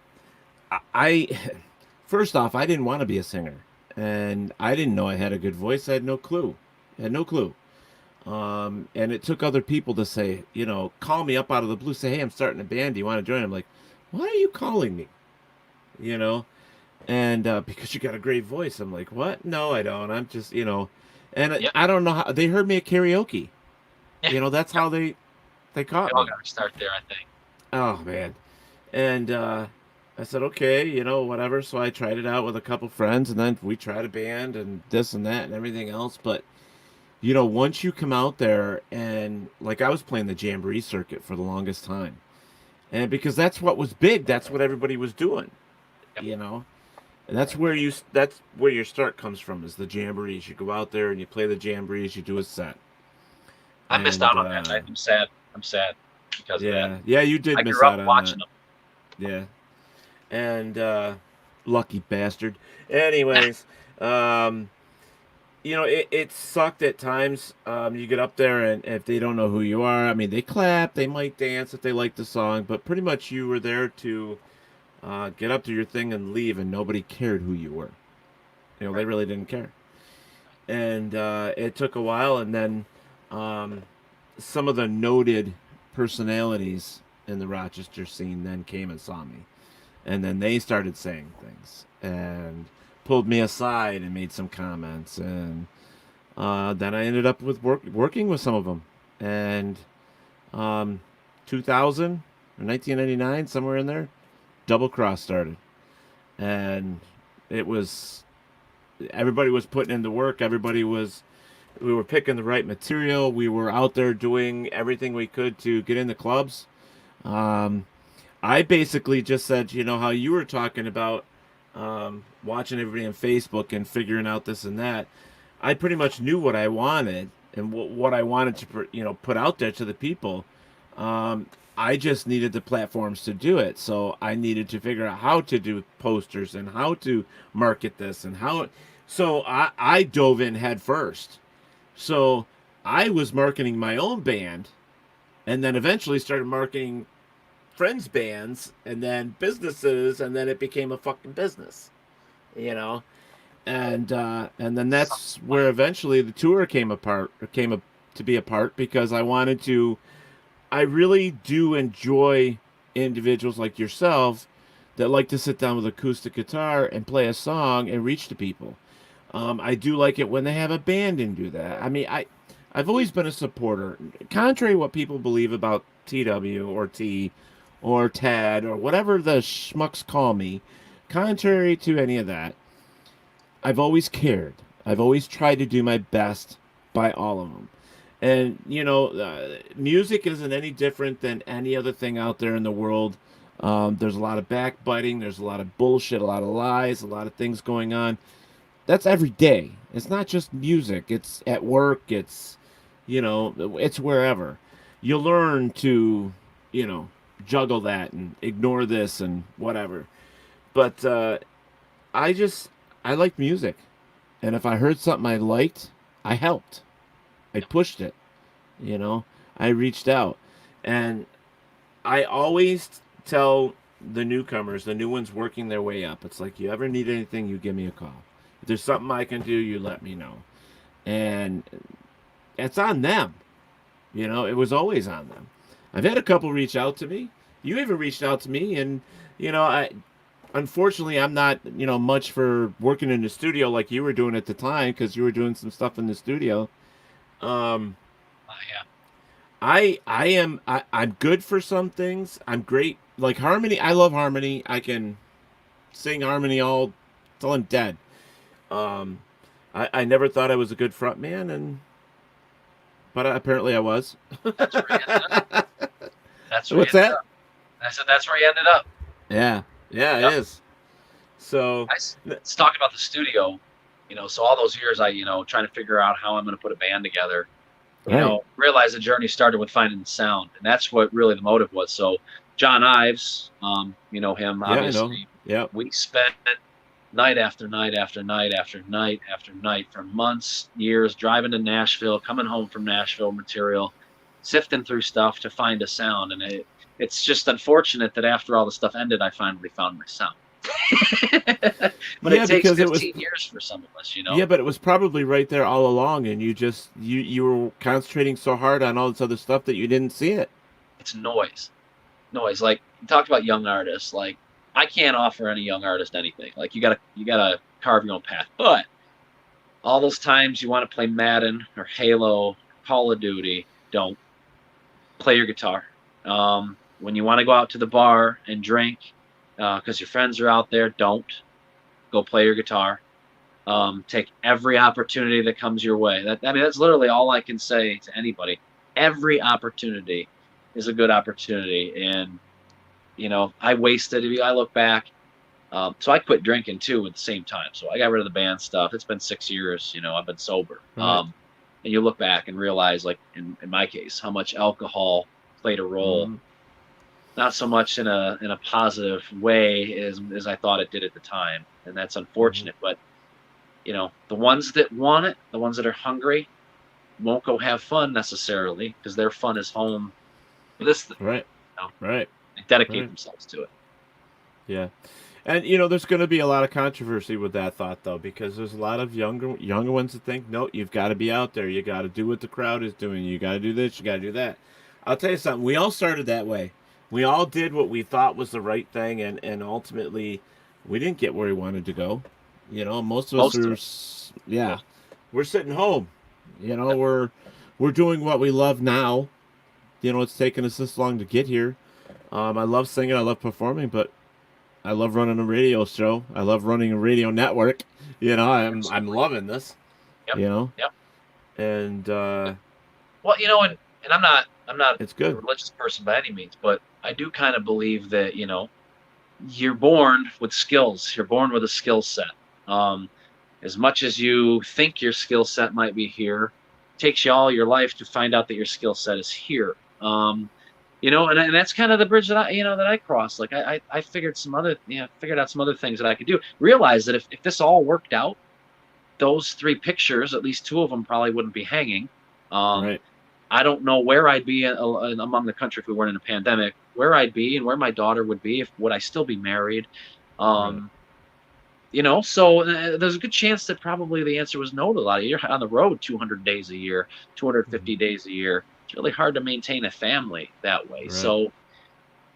first off, I didn't want to be a singer, and I didn't know I had a good voice. I had no clue. And it took other people to say, call me up out of the blue, say, hey, I'm starting a band. Do you want to join? I'm like, why are you calling me? And because you got a great voice. I'm like, what? No, I don't. I'm just, and I don't know how they heard me at karaoke. Yeah. That's how they caught me. Got to start there, I think. Oh man. And I said, okay, whatever. So I tried it out with a couple friends, and then we tried a band and this and that and everything else. But once you come out there, and like I was playing the Jamboree circuit for the longest time, and because that's what was big, that's what everybody was doing, and that's where your start comes from, is the Jamborees. You go out there and you play the Jamborees, you do a set. I missed out on that. I'm sad because of that. Yeah, you did miss out on watching that. Yeah. And lucky bastard. Anyways, it sucked at times. You get up there, and if they don't know who you are, I mean, they clap, they might dance if they like the song, but pretty much you were there to get up to your thing and leave, and nobody cared who you were. They really didn't care. And it took a while, and then some of the noted personalities in the Rochester scene then came and saw me. And then they started saying things and pulled me aside and made some comments. And Then I ended up with working with some of them, and um, 2000 or 1999, somewhere in there, Double Cross started, and it was everybody was putting in the work. We were picking the right material. We were out there doing everything we could to get in the clubs. Um, I basically just said, how you were talking about watching everybody on Facebook and figuring out this and that. I pretty much knew what I wanted and what I wanted to, put out there to the people. Um, I just needed the platforms to do it. So I needed to figure out how to do posters and how to market this and how. So I dove in head first. So I was marketing my own band and then eventually started marketing friends' bands and then businesses, and then it became a fucking business, you know. And then that's where eventually the tour came up to be a part because I really do enjoy individuals like yourself that like to sit down with acoustic guitar and play a song and reach to people. I do like it when they have a band and do that. I mean, I've always been a supporter. Contrary to what people believe about TW or T or Tad or whatever the schmucks call me, contrary to any of that, I've always cared. I've always tried to do my best by all of them. And, music isn't any different than any other thing out there in the world. There's a lot of backbiting, there's a lot of bullshit, a lot of lies, a lot of things going on. That's every day. It's not just music. It's at work. It's wherever. You learn to, juggle that and ignore this and whatever. But I just, I like music. And if I heard something I liked, I helped. I pushed it. I reached out. And I always tell the newcomers, the new ones working their way up, it's like, you ever need anything, you give me a call. If there's something I can do, you let me know. And it's on them. It was always on them. I've had a couple reach out to me. You even reached out to me, and I unfortunately I'm not much for working in the studio like you were doing at the time because you were doing some stuff in the studio. Yeah. I'm good for some things. I'm great like harmony. I love harmony. I can sing harmony all till I'm dead. Um, I never thought I was a good front man, but apparently I was. That's where you ended up. That's where What's you ended that? up. I said that's where you ended up. Yeah, Yep. it is. So, Let's talk about the studio. So all those years trying to figure out how I'm going to put a band together. right. Realize the journey started with finding the sound, and that's what really the motive was. So John Ives, him Yeah, I know. obviously. Yep. We spent night after night after night after night after night for months, years, driving to Nashville, coming home from Nashville material, sifting through stuff to find a sound. And it's just unfortunate that after all the stuff ended, I finally found my sound. But Yeah, it takes because 15 years for some of us, Yeah, but it was probably right there all along, and you were concentrating so hard on all this other stuff that you didn't see it. It's noise. Like you talked about young artists. Like I can't offer any young artist anything. Like you gotta carve your own path. But all those times you want to play Madden or Halo, Call of Duty, don't play your guitar. When you want to go out to the bar and drink, because your friends are out there, don't go play your guitar. Take every opportunity that comes your way. That's literally all I can say to anybody. Every opportunity is a good opportunity, and I wasted. If I look back, so I quit drinking too at the same time. So I got rid of the band stuff. It's been 6 years. I've been sober. Right. And you look back and realize, like in my case, how much alcohol played a role. Mm-hmm. Not so much in a positive way as I thought it did at the time, and that's unfortunate. Mm-hmm. But the ones that want it, the ones that are hungry, won't go have fun necessarily because their fun is home. This thing, Right. Right. They dedicate themselves to it. Yeah. And there's going to be a lot of controversy with that thought, though, because there's a lot of younger ones that think, no, you've got to be out there. You got to do what the crowd is doing. You got to do this. You got to do that. I'll tell you something. We all started that way. We all did what we thought was the right thing, and ultimately, we didn't get where we wanted to go. Most of us are, yeah, we're sitting home. You know, we're doing what we love now. You know, it's taken us this long to get here. I love singing, I love performing, but I love running a radio show. I love running a radio network. You know, I'm loving this. Yep. You know, Yep. and well, you know, and I'm not it's a good. religious person by any means, but I do kind of believe that, you know, you're born with skills. You're born with a skill set. As much as you think your skill set might be here, it takes you all your life to find out that your skill set is here. You know, and that's kind of the bridge that I crossed. Like I figured figured out some other things that I could do. Realized that if this all worked out, those 3 pictures, at least 2 of them probably wouldn't be hanging. Right. I don't know where I'd be among the country if we weren't in a pandemic, where I'd be and where my daughter would be. Would I still be married? Right. You know, so there's a good chance that probably the answer was no to a lot of you. You're on the road 200 days a year, 250 days a year. It's really hard to maintain a family that way. Right. So,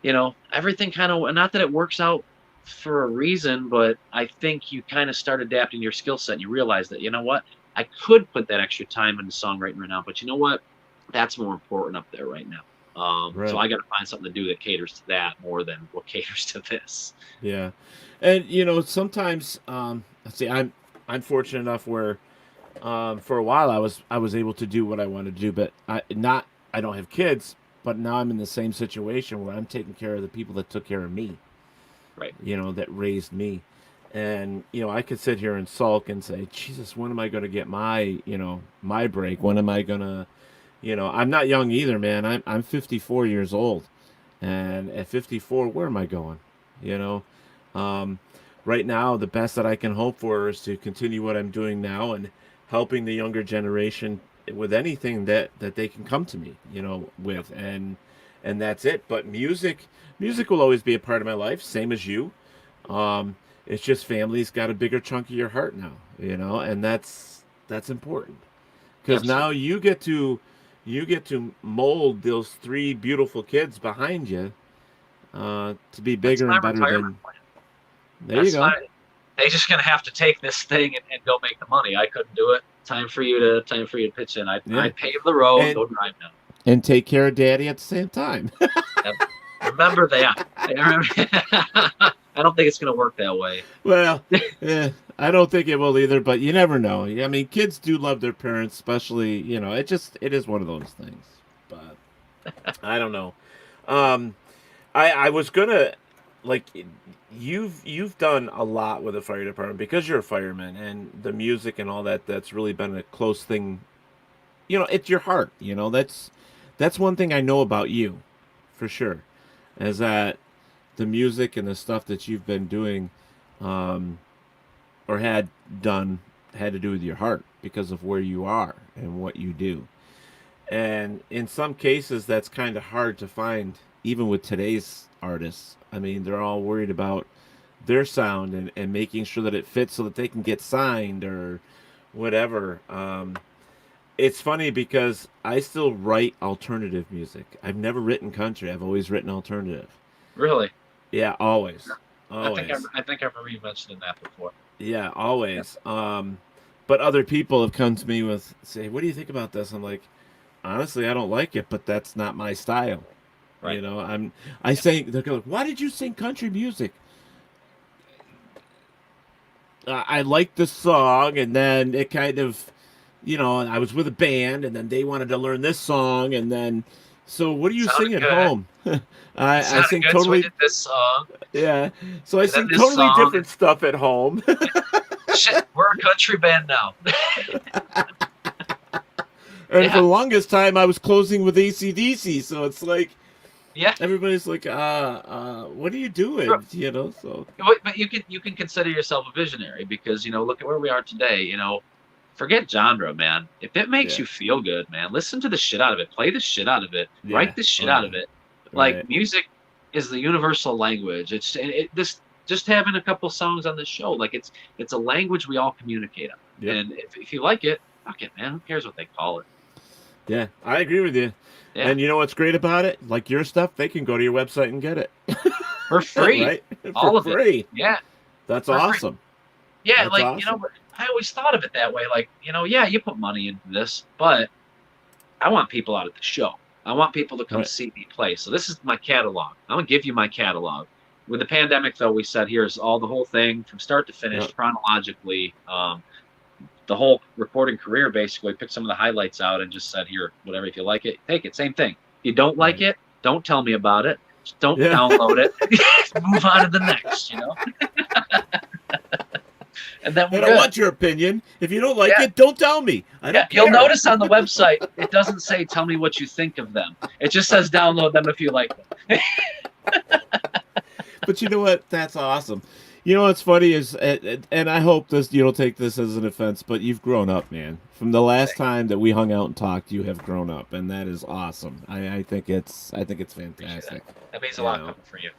you know, everything kind of, not that it works out for a reason, but I think you kind of start adapting your skill set and you realize that, you know what, I could put that extra time into songwriting right now, but you know what, that's more important up there right now. Right. So I got to find something to do that caters to that more than what caters to this. Yeah, and you know sometimes let's see, I'm fortunate enough where for a while I was able to do what I wanted to do, but I don't have kids, but now I'm in the same situation where I'm taking care of the people that took care of me. Right. You know, that raised me. And, you know, I could sit here and sulk and say, Jesus, when am I going to get my, you know, my break? When am I going to, you know, I'm not young either, man. I'm 54 years old. And at 54, where am I going? You know, right now, the best that I can hope for is to continue what I'm doing now and helping the younger generation with anything that they can come to me, you know, with. And that's it. But music will always be a part of my life, same as you. It's just family's got a bigger chunk of your heart now, you know, and that's important because now you get to mold those 3 beautiful kids behind you to be bigger and better than. There you go. They're just gonna have to take this thing and go make the money. I couldn't do it. Time for you to pitch in. I pave the road, go drive now. And take care of daddy at the same time. Remember that. I don't think it's going to work that way. Well, yeah, I don't think it will either, but you never know. I mean, kids do love their parents, especially, you know, it is one of those things. But I don't know. I was going to, like, you've done a lot with the fire department because you're a fireman and the music and all that. That's really been a close thing. You know, it's your heart. You know, that's one thing I know about you, for sure, is that the music and the stuff that you've been doing, or had done, had to do with your heart because of where you are and what you do. And in some cases, that's kind of hard to find, even with today's artists. I mean, they're all worried about their sound and making sure that it fits so that they can get signed or whatever. It's funny because I still write alternative music. I've never written country. I've always written alternative. Really? Yeah, always. I think I remember you mentioning that before. Yeah, always. But other people have come to me say, "What do you think about this?" I'm like, honestly, I don't like it, but that's not my style. Right. You know, I sing. They're like, "Why did you sing country music?" I liked the song, and then it kind of, you know, I was with a band, and then they wanted to learn this song, and then, so what do you sing at home? I sing good, totally. So we did this song. Yeah, so I sing totally different stuff at home. Shit, we're a country band now. And for the longest time, I was closing with AC/DC, so it's like, everybody's like, what are you doing? Sure. You know, so. But you can consider yourself a visionary because, you know, look at where we are today. You know, forget genre, man. If it makes you feel good, man, listen to the shit out of it. Play the shit out of it. Write the shit out of it. Like, music is the universal language. It's just having a couple songs on this show. Like, it's a language we all communicate on. Yep. And if you like it, fuck it, man. Who cares what they call it? Yeah, I agree with you. Yeah. And you know what's great about it? Like your stuff, they can go to your website and get it. For free. Right? All of free. It. Yeah. That's awesome. Yeah, That's awesome. You know, I always thought of it that way. Like, yeah, you put money into this, but I want people out at the show. I want people to come Right. see me play. So this is my catalog. I'm gonna give you my catalog. With the pandemic, though, we said here's all the whole thing from start to finish Yep. chronologically. The whole recording career, basically picked some of the highlights out and just said, here, whatever, if you like it, take it. Same thing. If you don't like it, don't tell me about it. Just don't Yeah. download it. Move on to the next, And then I don't want your opinion. If you don't like it, don't tell me. I don't care. You'll notice on the website, it doesn't say tell me what you think of them. It just says download them if you like them. But you know what? That's awesome. You know what's funny is, and I hope this you don't take this as an offense, but you've grown up, man. From the last time that we hung out and talked, you have grown up, and that is awesome. I think it's fantastic. That means a lot coming for you.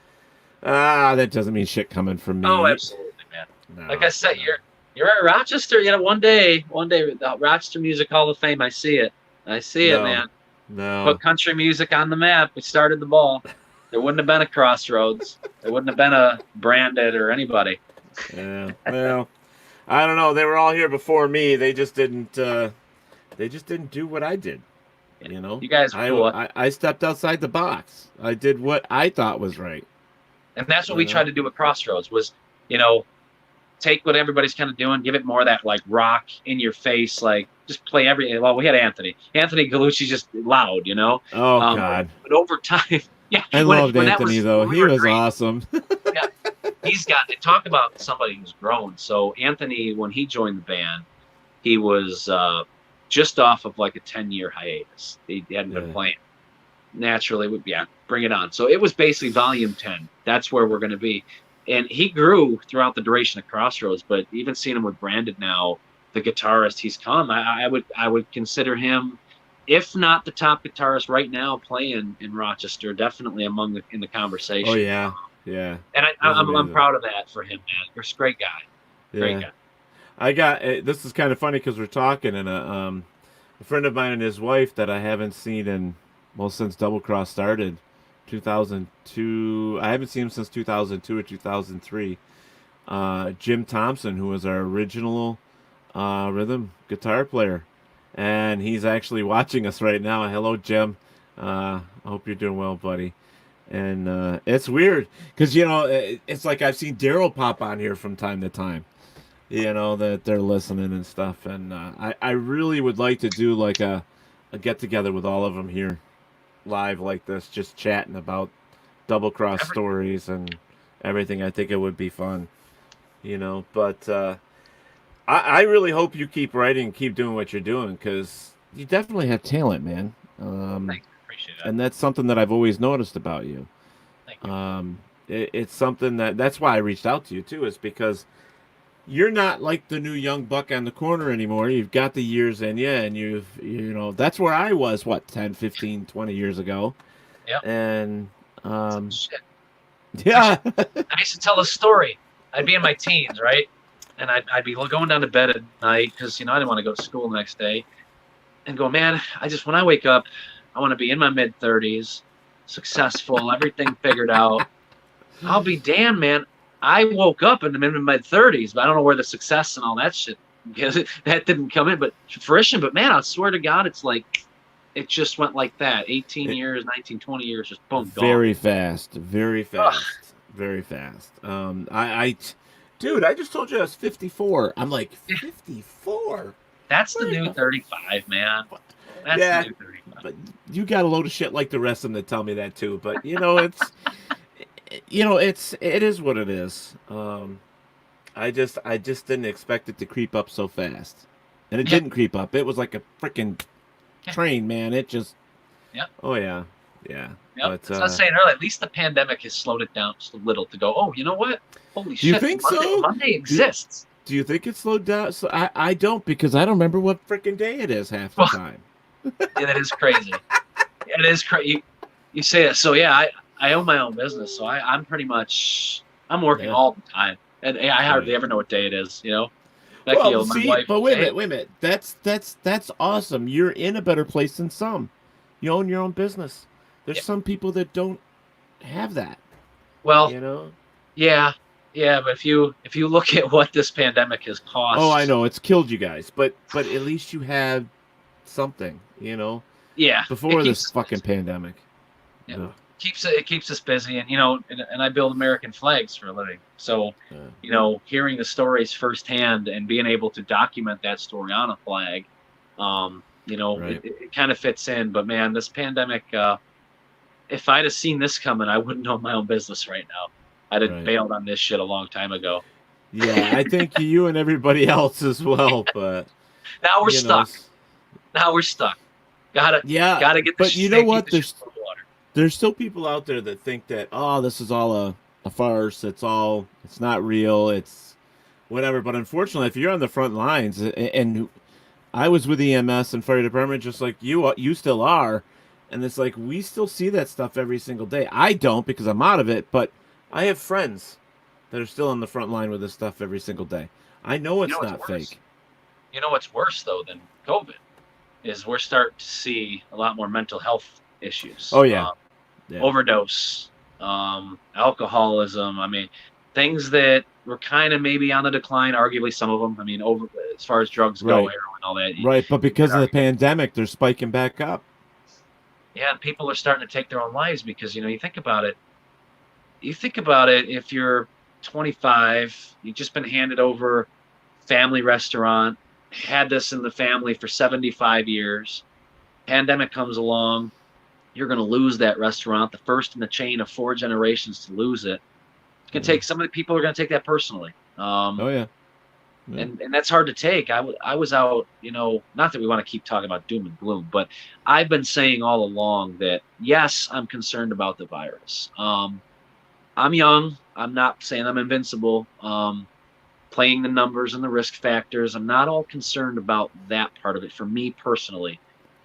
That doesn't mean shit coming from me. Oh, absolutely, man. No, like I said, you're at Rochester. One day, the Rochester Music Hall of Fame. I see it, man. No. Put country music on the map. We started the ball. There wouldn't have been a Crossroads. There wouldn't have been a Branded or anybody. Yeah. Well, I don't know. They were all here before me. They just didn't. They just didn't do what I did. You guys were cool. I stepped outside the box. I did what I thought was right. And that's what we tried to do with Crossroads. Was take what everybody's kind of doing, give it more of that like rock in your face, like just play every. Well, we had Anthony Gallucci's just loud, Oh God! But over time. Yeah, I loved Anthony though. He was awesome. Yeah, talk about somebody who's grown. So Anthony, when he joined the band, he was just off of like a 10-year hiatus. He hadn't been playing. Naturally, bring it on. So it was basically volume 10. That's where we're going to be. And he grew throughout the duration of Crossroads. But even seeing him with Branded now, the guitarist he's come, I would consider him, if not the top guitarist right now playing in Rochester, definitely in the conversation. Oh yeah. And I'm proud of that for him, man. You're a great guy. Great guy. I got this is kind of funny because we're talking, and a friend of mine and his wife that I haven't seen since Double Cross started, 2002. I haven't seen him since 2002 or 2003. Jim Thompson, who was our original rhythm guitar player. And he's actually watching us right now. Hello, Jim. I hope you're doing well, buddy. And it's weird because, it's like I've seen Daryl pop on here from time to time, that they're listening and stuff. And I really would like to do like a get-together with all of them here live like this, just chatting about Double Cross stories and everything. I think it would be fun, but... I really hope you keep writing, keep doing what you're doing, because you definitely have talent, man. Thanks, appreciate that. And that's something that I've always noticed about you. Thank you. It's something that's why I reached out to you too, is because you're not like the new young buck on the corner anymore. You've got the years in you, and that's where I was, 10, 15, 20 years ago. Yeah. And shit. Yeah. I used to tell a story. I'd be in my teens, right? And I'd be going down to bed at night because, I didn't want to go to school the next day. And go, man, when I wake up, I want to be in my mid-30s, successful, everything figured out. I'll be damned, man. I woke up in my mid-30s, but I don't know where the success and all that shit, because that didn't come in, but fruition. But, man, I swear to God, it's like it just went like that. 18 years, 19, 20 years, just boom, gone. Very fast. Very fast. Dude, I just told you I was 54. I'm like, 54? That's the new 35, man. That's the new 35. But you got a load of shit like the rest of them that tell me that too. But, it is what it is. I just didn't expect it to creep up so fast. And it didn't creep up. It was like a freaking train, man. It just... Yeah. Oh, yeah. Yeah. Yep. But, I was saying earlier, at least the pandemic has slowed it down just a little to go, oh, you know what? Holy shit. You think Monday exists. Do you think it slowed down? So I don't, because I don't remember what freaking day it is half the time. Yeah, that is crazy. It is crazy. You say that. So, yeah, I own my own business, so I'm pretty much, I'm working all the time. And I hardly ever know what day it is, Becky, my wife, but wait a minute. That's awesome. You're in a better place than some. You own your own business. There's some people that don't have that. Well, yeah. Yeah, but if you look at what this pandemic has Oh, I cost, know it's killed you guys, but at least you had something, yeah, it before this keeps fucking pandemic. yeah, Ugh. it keeps us busy, and and I build American flags for a living, so Uh, hearing the stories firsthand and being able to document that story on a flag, right, it kind of fits in. But man, this pandemic, if I'd have seen this coming, I wouldn't own my own business right now. I'd have right. bailed on this shit a long time ago. Yeah, I think you and everybody else as well, but Now we're you know, stuck. s- Now we're stuck. Gotta yeah, gotta get the but you know keep what? the shit above water. There's still people out there that think that, oh, this is all a farce. It's not real. It's whatever. But unfortunately, if you're on the front lines, and I was with EMS and fire department just like you still are, and it's like we still see that stuff every single day. I don't because I'm out of it, but I have friends that are still on the front line with this stuff every single day. I know You know it's what's not worse? fake. You know what's worse though than COVID is we're starting to see a lot more mental health issues, Oh yeah, yeah, overdose, alcoholism. I mean, things that were kind of maybe on the decline. Arguably, some of them. I mean, over as far as drugs go, right, heroin, all that. right. But You could because of the argue. pandemic, they're spiking back up. Yeah, and people are starting to take their own lives because you think about it. You think about it. If you're 25, you've just been handed over family restaurant, had this in the family for 75 years. Pandemic comes along, you're going to lose that restaurant, the first in the chain of 4 generations to lose it. It's going to Yeah. take some of the people are going to take that personally. Oh yeah, yeah. And that's hard to take. I was out, not that we want to keep talking about doom and gloom, but I've been saying all along that yes, I'm concerned about the virus. I'm young. I'm not saying I'm invincible. Playing the numbers and the risk factors. I'm not all concerned about that part of it for me personally.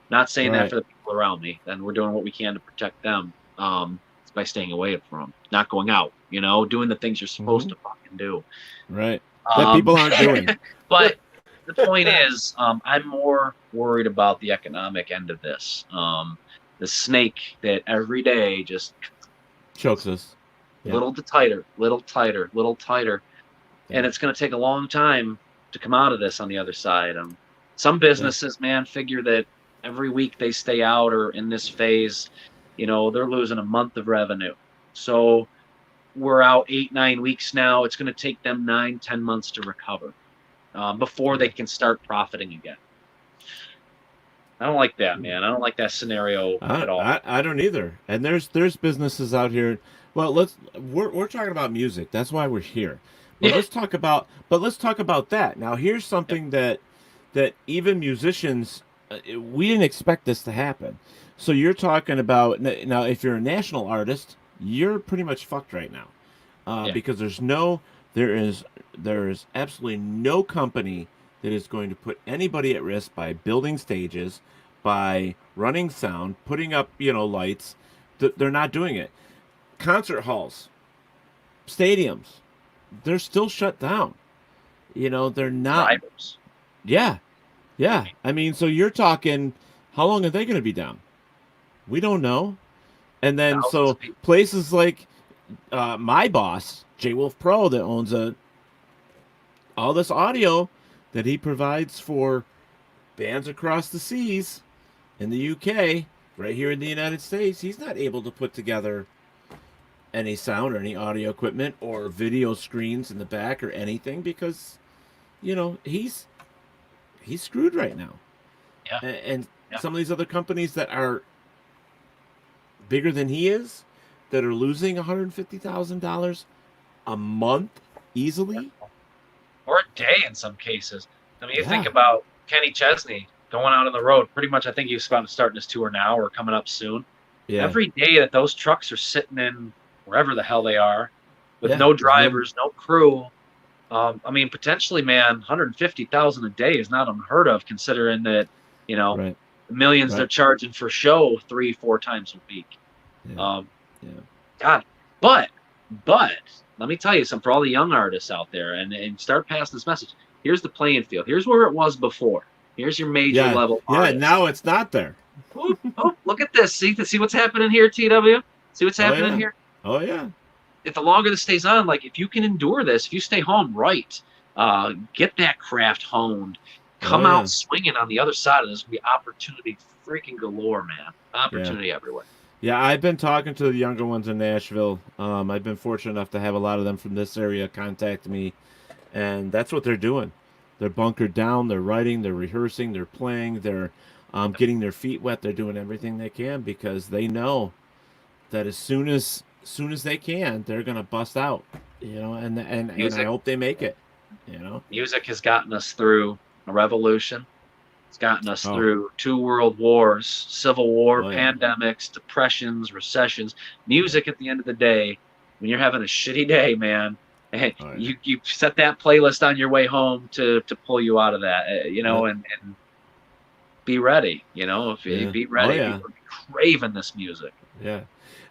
Not saying that Right, for the people around me. And we're doing what we can to protect them by staying away from them, not going out, doing the things you're supposed hmm to fucking do. right. That Um, people aren't doing. but the point is, I'm more worried about the economic end of this. The snake that every day just Chokes us. Yep. little tighter, little tighter, little tighter. Yeah. And it's going to take a long time to come out of this on the other side. Some Yeah. businesses, man, figure that every week they stay out or in this phase, they're losing a month of revenue. So we're out 8, 9 weeks now. It's going to take them 9, 10 months to recover before they Yeah. can start profiting again. I don't like that, man. I don't like that scenario at all. I don't either. And there's businesses out here. Well, we're talking about music. That's why we're here. But Yeah. let's talk about that. Now, here's something that even musicians we didn't expect this to happen. So you're talking about now if you're a national artist, you're pretty much fucked right now. Yeah. Because there is absolutely no company that is going to put anybody at risk by building stages, by running sound, putting up lights. They're not doing it. Concert halls, stadiums, they're still shut down. They're not. Drivers. Yeah, yeah. I mean, so you're talking, how long are they going to be down? We don't know. And then Thousands so of people. places like my boss, J Wolf Pro, that owns all this audio that he provides for bands across the seas in the UK, right here in the United States, he's not able to put together any sound or any audio equipment or video screens in the back or anything because, he's screwed right now. Yeah. And Yeah. some of these other companies that are bigger than he is, that are losing $150,000 a month easily. Or a day in some cases. I mean, you think Yeah. about Kenny Chesney going out on the road. Pretty much, I think he's about to start his tour now or coming up soon. Yeah. Every day that those trucks are sitting in wherever the hell they are, with Yeah, no there's drivers, no crew. I mean, potentially, man, 150,000 a day is not unheard of, considering that right. the millions they're Right. charging for show 3, 4 times a week. Yeah. Um, Yeah. God, but let me tell you something for all the young artists out there, and start passing this message. Here's the playing field. Here's where it was before. Here's your major Yeah. level Yeah. artist. Now it's not there. Oh, look at this. See what's happening here, TW? See what's Oh happening yeah. here? Oh yeah. if the longer this stays on, like if you can endure this, if you stay home, right, get that craft honed, come out swinging on the other side of this, will be opportunity freaking galore, man. Opportunity everywhere. Yeah, I've been talking to the younger ones in Nashville. I've been fortunate enough to have a lot of them from this area contact me, and that's what they're doing. They're bunkered down, they're writing, they're rehearsing, they're playing, they're getting their feet wet, they're doing everything they can because they know that as soon as they can, they're gonna bust out. And I hope they make it. Music has gotten us through a revolution. It's gotten us through 2 world wars, civil war, pandemics, depressions, recessions. Music, at the end of the day, when you're having a shitty day, man, you set that playlist on your way home to pull you out of that, and be ready. Be ready. People are craving this music. Yeah.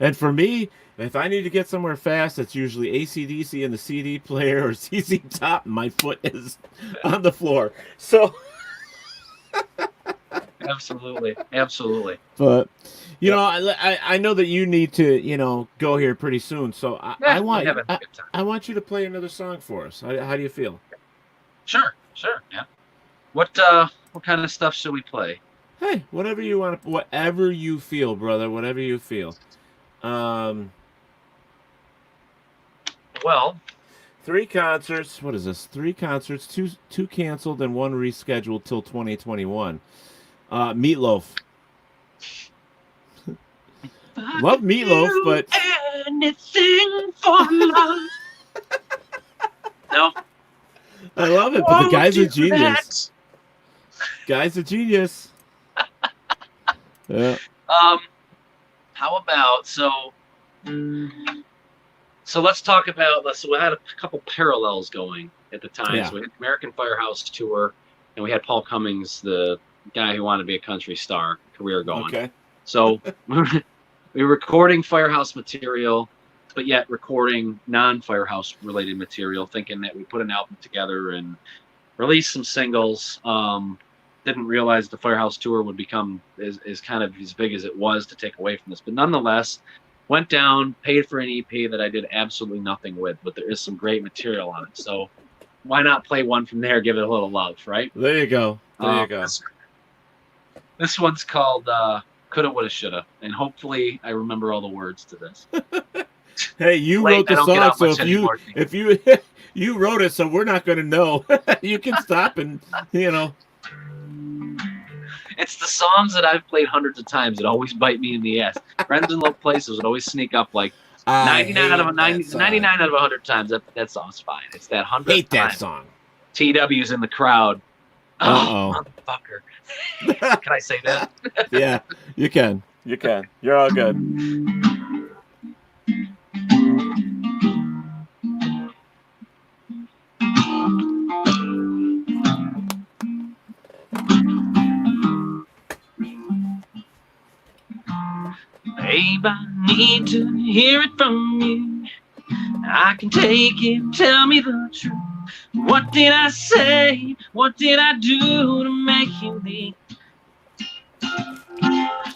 And for me, if I need to get somewhere fast, it's usually AC/DC in the CD player or ZZ Top, and my foot is on the floor. So... Absolutely. But I know that you need to go here pretty soon, so I want you to play another song for us. How do you feel? Sure, yeah. What kind of stuff should we play? Hey, whatever you want, whatever you feel, brother, whatever you feel. Well, 3 concerts. What is this? 3 concerts, two canceled and 1 rescheduled till 2021. Meatloaf. Love Meatloaf, but anything for love. No, I love it, but the guy's a genius. Guy's a genius. Yeah. How about so let's talk about. So we had a couple parallels going at the time. Yeah. So we had American Firehouse Tour, and we had Paul Cummings, the guy who wanted to be a country star, career going. Okay. So we were recording Firehouse material, but yet recording non-Firehouse related material, thinking that we put an album together and release some singles. Didn't realize the Firehouse Tour would become as kind of as big as it was to take away from this. But nonetheless, went down, paid for an EP that I did absolutely nothing with, but there is some great material on it. So why not play one from there, give it a little love, right? There you go. This one's called Coulda, Woulda, Shoulda, and hopefully I remember all the words to this. Hey, you wrote the song, so if you you wrote it, so we're not going to know. You can stop and It's the songs that I've played hundreds of times that always bite me in the ass. Friends in Low Places would always sneak up like 99 out of 100 times. That song's fine. It's that 100th hate that time. song. TW's in the crowd. Oh, motherfucker. Can I say that? Yeah, you can. You're all good. Babe, I need to hear it from you. I can take it, tell me the truth. What did I say? What did I do to make you leave?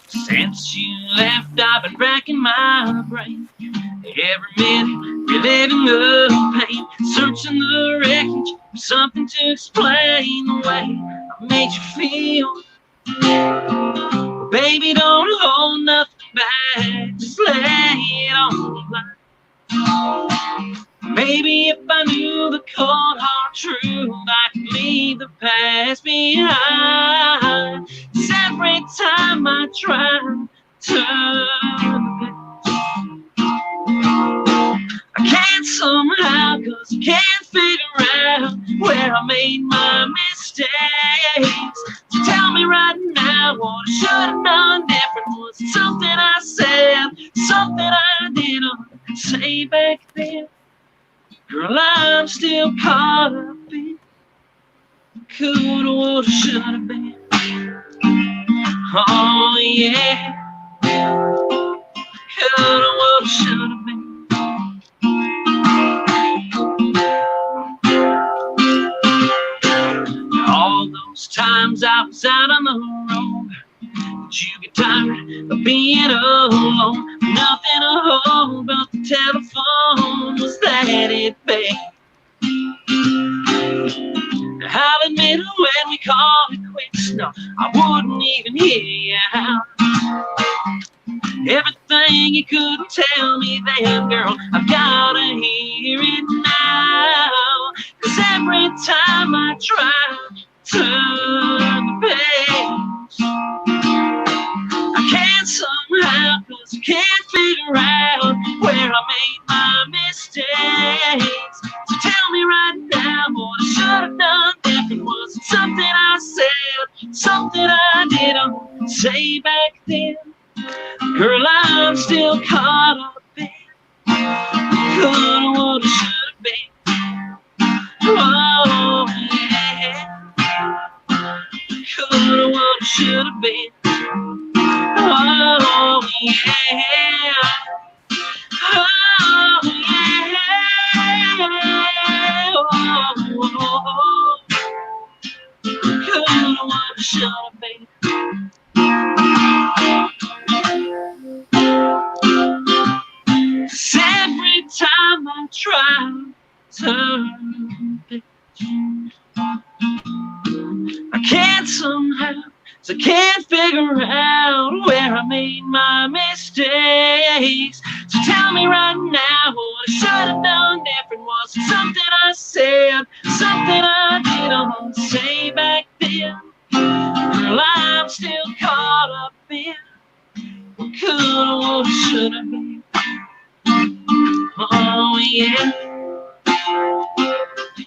Since you left, I've been racking my brain. Every minute, reliving the pain, searching the wreckage for something to explain the way I made you feel. Baby, don't hold nothing back, just lay it on the line. Maybe if I knew the cold hard truth, I could leave the past behind. 'Cause every time I try to turn the page, I can't somehow, 'cause I can't figure out where I made my mistakes. So tell me right now what I should have done different. Was it something I said, something I didn't say back then? Girl, I'm still caught up in coulda, woulda, shoulda been. Oh yeah, coulda, woulda, shoulda been. All those times I was out on the road, you get tired of being alone. Nothing to hold but the telephone. Was that it, babe? I'll admit when we called it quits, no, I wouldn't even hear you out. Everything you couldn't tell me then, girl, I've gotta hear it now. 'Cause every time I try to turn the page, I can't somehow, 'cause I can't figure out where I made my mistakes. So tell me right now what I should have done different. Was it something I said, something I didn't say back then? Girl, I'm still caught up in coulda, woulda, shoulda been. Oh, yeah. Coulda, woulda, shoulda been. Oh, yeah. Oh, yeah. Oh, coulda, woulda, shoulda been. Every time I try to turn the page, I can't somehow, so I can't figure out where I made my mistakes. So tell me right now what I should have done different. Was it something I said, something I didn't say back then? Girl, I'm still caught up in what coulda, woulda, shoulda been. Oh, yeah.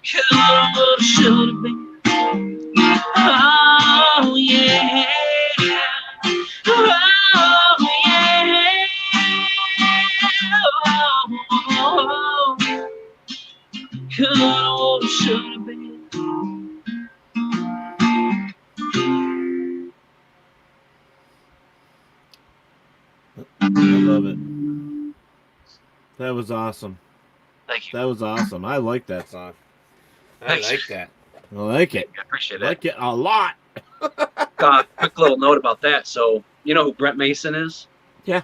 Coulda, woulda, shoulda been. Oh, yeah. Oh, yeah. Oh, coulda, woulda, shoulda been. I love it. That was awesome. Thank you. That was awesome. I like that song. I Thanks. like that. I like it. I appreciate I it. like it a lot. Quick little note about that. So, you know who Brent Mason is? Yeah.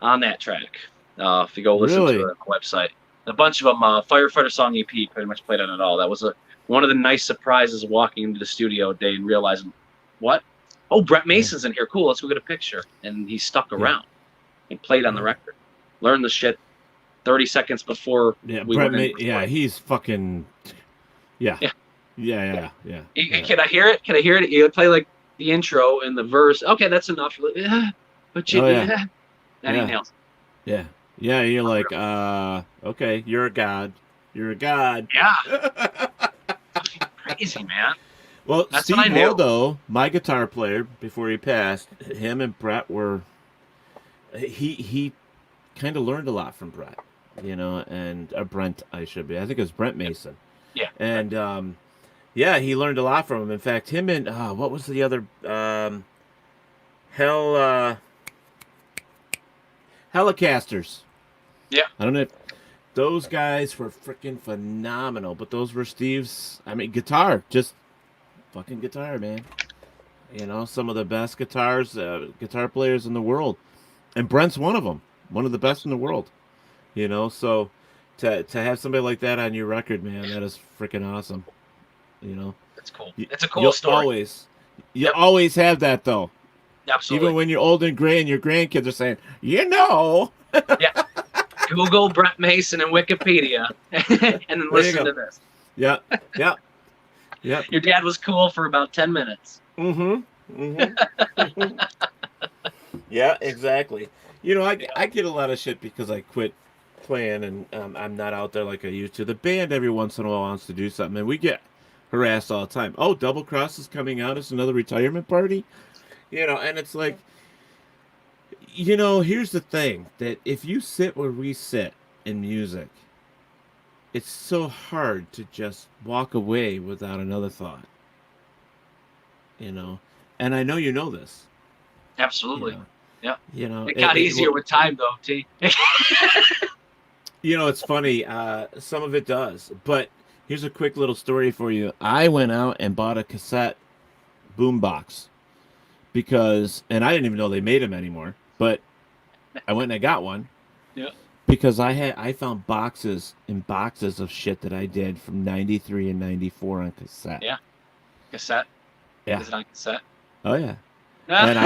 On that track. If you go listen Really? to the website. A bunch of them, Firefighter Song EP pretty much played on it all. That was one of the nice surprises of walking into the studio day and realizing, what? Oh, Brent Mason's in here. Cool, let's go get a picture. And he stuck around and played on the record. Learned the shit 30 seconds before we went in. Yeah, he's fucking... Yeah. Yeah. Yeah. Can I hear it? Can I hear it? You play like the intro and the verse. Okay, that's enough. You're like, yeah, but you, yeah. And he nails it. Yeah. Yeah, you're like, okay, you're a god. You're a god. Yeah. Crazy, man. Well, That's Steve what I knew. Waldo, my guitar player, before he passed, him and Brett were... He kind of learned a lot from Brett, you know, and Brent, I should be. I think it was Brent Mason. Yeah. And, yeah, he learned a lot from him. In fact, him and, what was the other, Helicasters. Yeah. I don't know if those guys were freaking phenomenal, but those were Steve's, guitar, just fucking guitar, man. You know, some of the best guitar players in the world. And Brent's one of them, one of the best in the world. You know, so to have somebody like that on your record, man, that is freaking awesome. You know, It's cool. It's a cool story. You always have that though. Absolutely. Even when you're old and gray and your grandkids are saying, you know. Yeah. Google Brent Mason and Wikipedia, and then listen to this. Yeah. Your dad was cool for about 10 minutes. Yeah, exactly. You know, I get a lot of shit because I quit playing and I'm not out there like I used to. The band every once in a while wants to do something, and we get harassed all the time. Oh, Double Cross is coming out. It's another retirement party. You know, and it's like, you know, here's the thing, that if you sit where we sit in music, it's so hard to just walk away without another thought. You know, and I know you know this. Absolutely. You know? Yeah. You know, it got easier with time, though, T. You know, it's funny. Some of it does. But here's a quick little story for you. I went out and bought a cassette boombox because, and I didn't even know they made them anymore, but I went and I got one. Yeah. Because I found boxes and boxes of shit that I did from 93 and 94 on cassette. Yeah. Cassette? Yeah. Is it on cassette? Oh yeah. And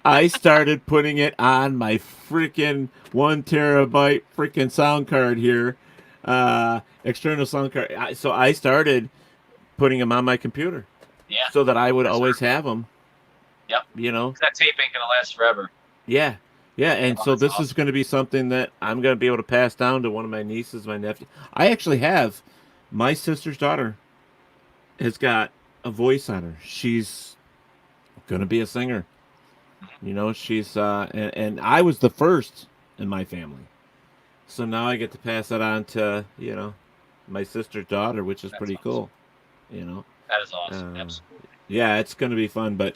I started putting it on my freaking 1 terabyte freaking sound card here, external sound card. So I started putting them on my computer. Yeah. So that I would always have them. Yep. You know. That tape ain't gonna last forever. Yeah. Yeah, and so this awesome. is going to be something that I'm going to be able to pass down to one of my nieces, my nephew. I actually have my sister's daughter has got a voice on her. She's going to be a singer. You know, she's and I was the first in my family. So now I get to pass that on to, you know, my sister's daughter, which is pretty cool. You know. That is awesome. Absolutely. Yeah, it's going to be fun, but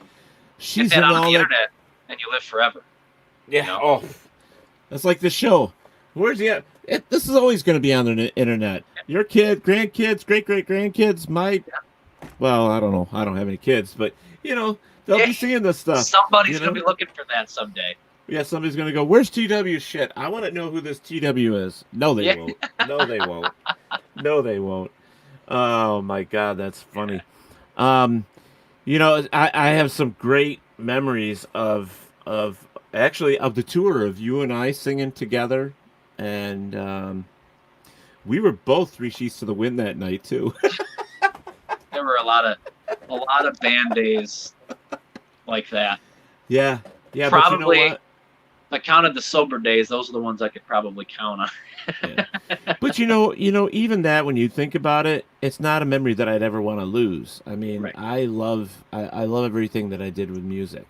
she's Get that in on all the that internet and you live forever. Yeah. You know? Oh, that's like the show. Where's the? This is always going to be on the internet. Your kid, grandkids, great grandkids might. Well, I don't know. I don't have any kids, but you know they'll be seeing this stuff. Somebody's going to be looking for that someday. Yeah, somebody's going to go. Where's TW shit? I want to know who this TW is. No, they won't. No, they won't. No, they won't. Oh my God, that's funny. You know, I have some great memories of actually of the tour of you and I singing together, and we were both 3 sheets to the wind that night too. There were a lot of band days like that. Yeah, probably. But you know what? If I counted the sober days, those are the ones I could probably count on. Yeah. But you know, even that, when you think about it, it's not a memory that I'd ever want to lose. I mean, right. I love everything that I did with music.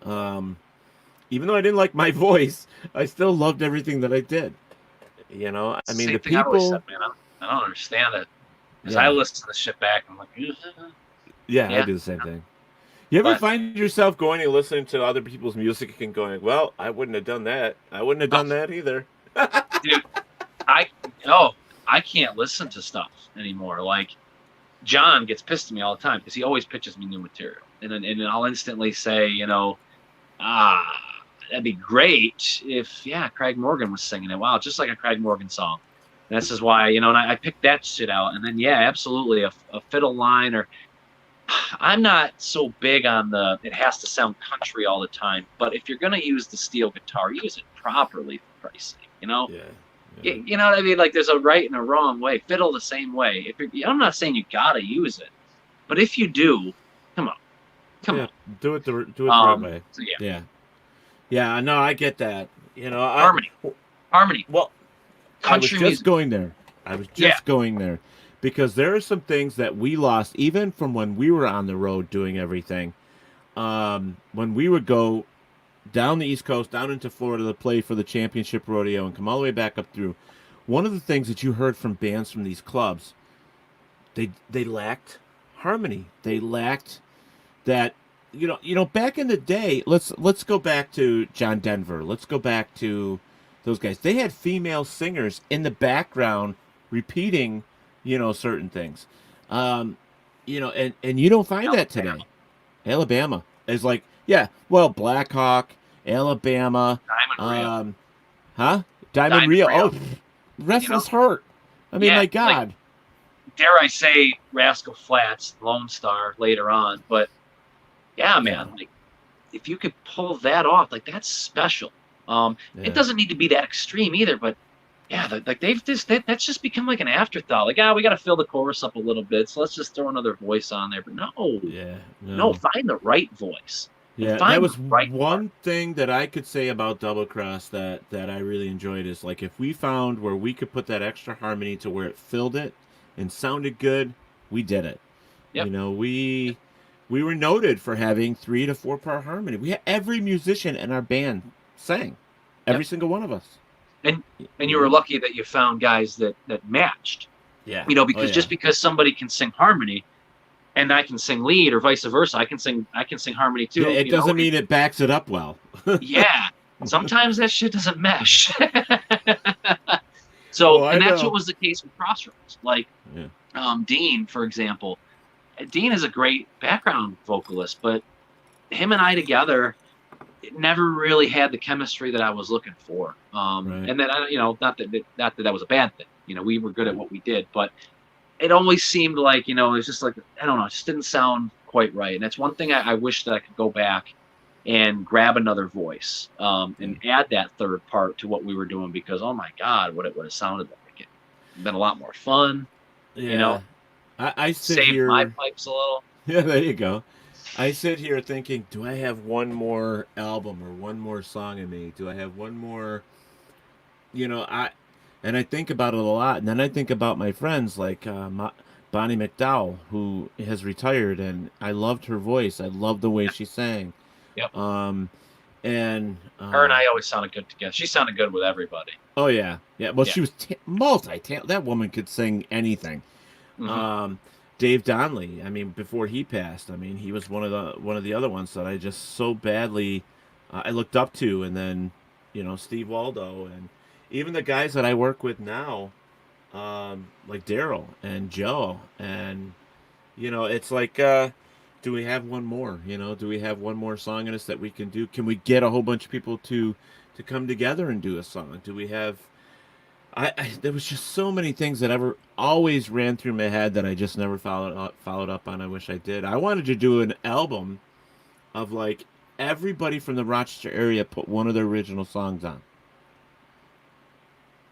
Even though I didn't like my voice, I still loved everything that I did. You know, I mean, the people. Said, man, I don't understand it. Because I listen to the shit back, and I'm like, yeah, I do the same thing. You ever find yourself going and listening to other people's music and going, well, I wouldn't have done that. I wouldn't have done that either. Dude, I can't listen to stuff anymore. Like, John gets pissed at me all the time because he always pitches me new material. And then I'll instantly say, you know, that'd be great if, Craig Morgan was singing it. Wow, just like a Craig Morgan song. And this is why, you know, and I picked that shit out. And then, absolutely, a fiddle line or... I'm not so big on it has to sound country all the time, but if you're going to use the steel guitar, use it properly for Christ's sake, you know? Yeah. You know what I mean? Like, there's a right and a wrong way. Fiddle the same way. I'm not saying you got to use it, but if you do, come on. Do it the right way. So Yeah, no, I get that. You know, Harmony. Well, country music. I was just going there. Because there are some things that we lost, even from when we were on the road doing everything. When we would go down the East Coast, down into Florida to play for the championship rodeo and come all the way back up through, one of the things that you heard from bands from these clubs, they lacked harmony. They lacked that, you know, back in the day, let's go back to John Denver. Let's go back to those guys. They had female singers in the background repeating, you know, certain things, you know, and you don't find that today. Alabama is like, Black Hawk, Alabama, Diamond Rio. Diamond Rio. Oh, Restless Heart. I mean, my God. Like, dare I say Rascal Flatts, Lone Star later on, but man, like, if you could pull that off, like, that's special. It doesn't need to be that extreme either, but like that's just become like an afterthought. Like, we got to fill the chorus up a little bit, so let's just throw another voice on there. But no, find the right voice. Yeah, that was one thing that I could say about Double Cross that I really enjoyed is, like, if we found where we could put that extra harmony to where it filled it and sounded good, we did it. Yep. You know, we were noted for having 3 to 4 part harmony. We had every musician in our band sang, every single one of us. And you were lucky that you found guys that matched. Yeah. You know, because just because somebody can sing harmony and I can sing lead or vice versa, I can sing harmony too. Yeah, it doesn't mean it backs it up well. Yeah. Sometimes that shit doesn't mesh. So, and that's what was the case with Crossroads. Like, Dean, for example. Dean is a great background vocalist, but him and I together, it never really had the chemistry that I was looking for. Right. And then not that was a bad thing. We were good at what we did, but it always seemed like, it was just like, I don't know, it just didn't sound quite right. And that's one thing I wish that I could go back and grab another voice, and add that third part to what we were doing, because, oh my God, what it would have sounded like. It been a lot more fun, Yeah. I sit saved my here. pipes a little. Yeah, there you go. I sit here thinking, do I have one more album or one more song in me? Do I have one more? And I think about it a lot, and then I think about my friends like Bonnie McDowell, who has retired, and I loved her voice. I loved the way she sang. Yep. Um, and Her and I always sounded good together. She sounded good with everybody. Oh yeah, yeah. Well, Yeah. she was multi-talented. That woman could sing anything. Mm-hmm. Dave Donnelly. I mean, before he passed, I mean, he was one of the other ones that I just so badly I looked up to, and then Steve Waldo, and even the guys that I work with now, like Daryl and Joe, and it's like, do we have one more? Do we have one more song in us that we can do? Can we get a whole bunch of people to come together and do a song? Do we have? There was just so many things that ever always ran through my head that I just never followed up on. I wish I did. I wanted to do an album of like everybody from the Rochester area put one of their original songs on,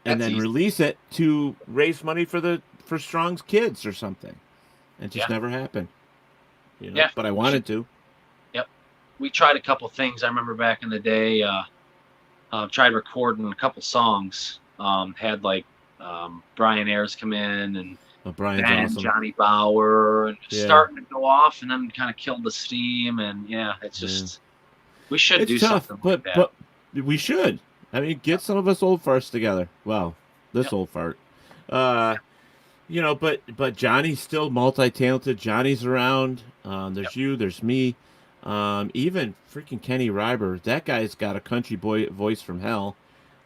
and That's then easy. release it to raise money for Strong's kids or something. It just never happened. Yeah. But I wanted to. Yep. We tried a couple things. I remember back in the day, tried recording a couple songs. Had like Brian Ayers come in, and Brian's Ben, awesome. Johnny Bauer, and starting to go off, and then kind of killed the steam. And it's just we should do tough, something like that. But we should. I mean, get some of us old farts together. Well, this old fart. But Johnny's still multi-talented. Johnny's around. There's you. There's me. Even freaking Kenny Reiber. That guy's got a country boy voice from hell.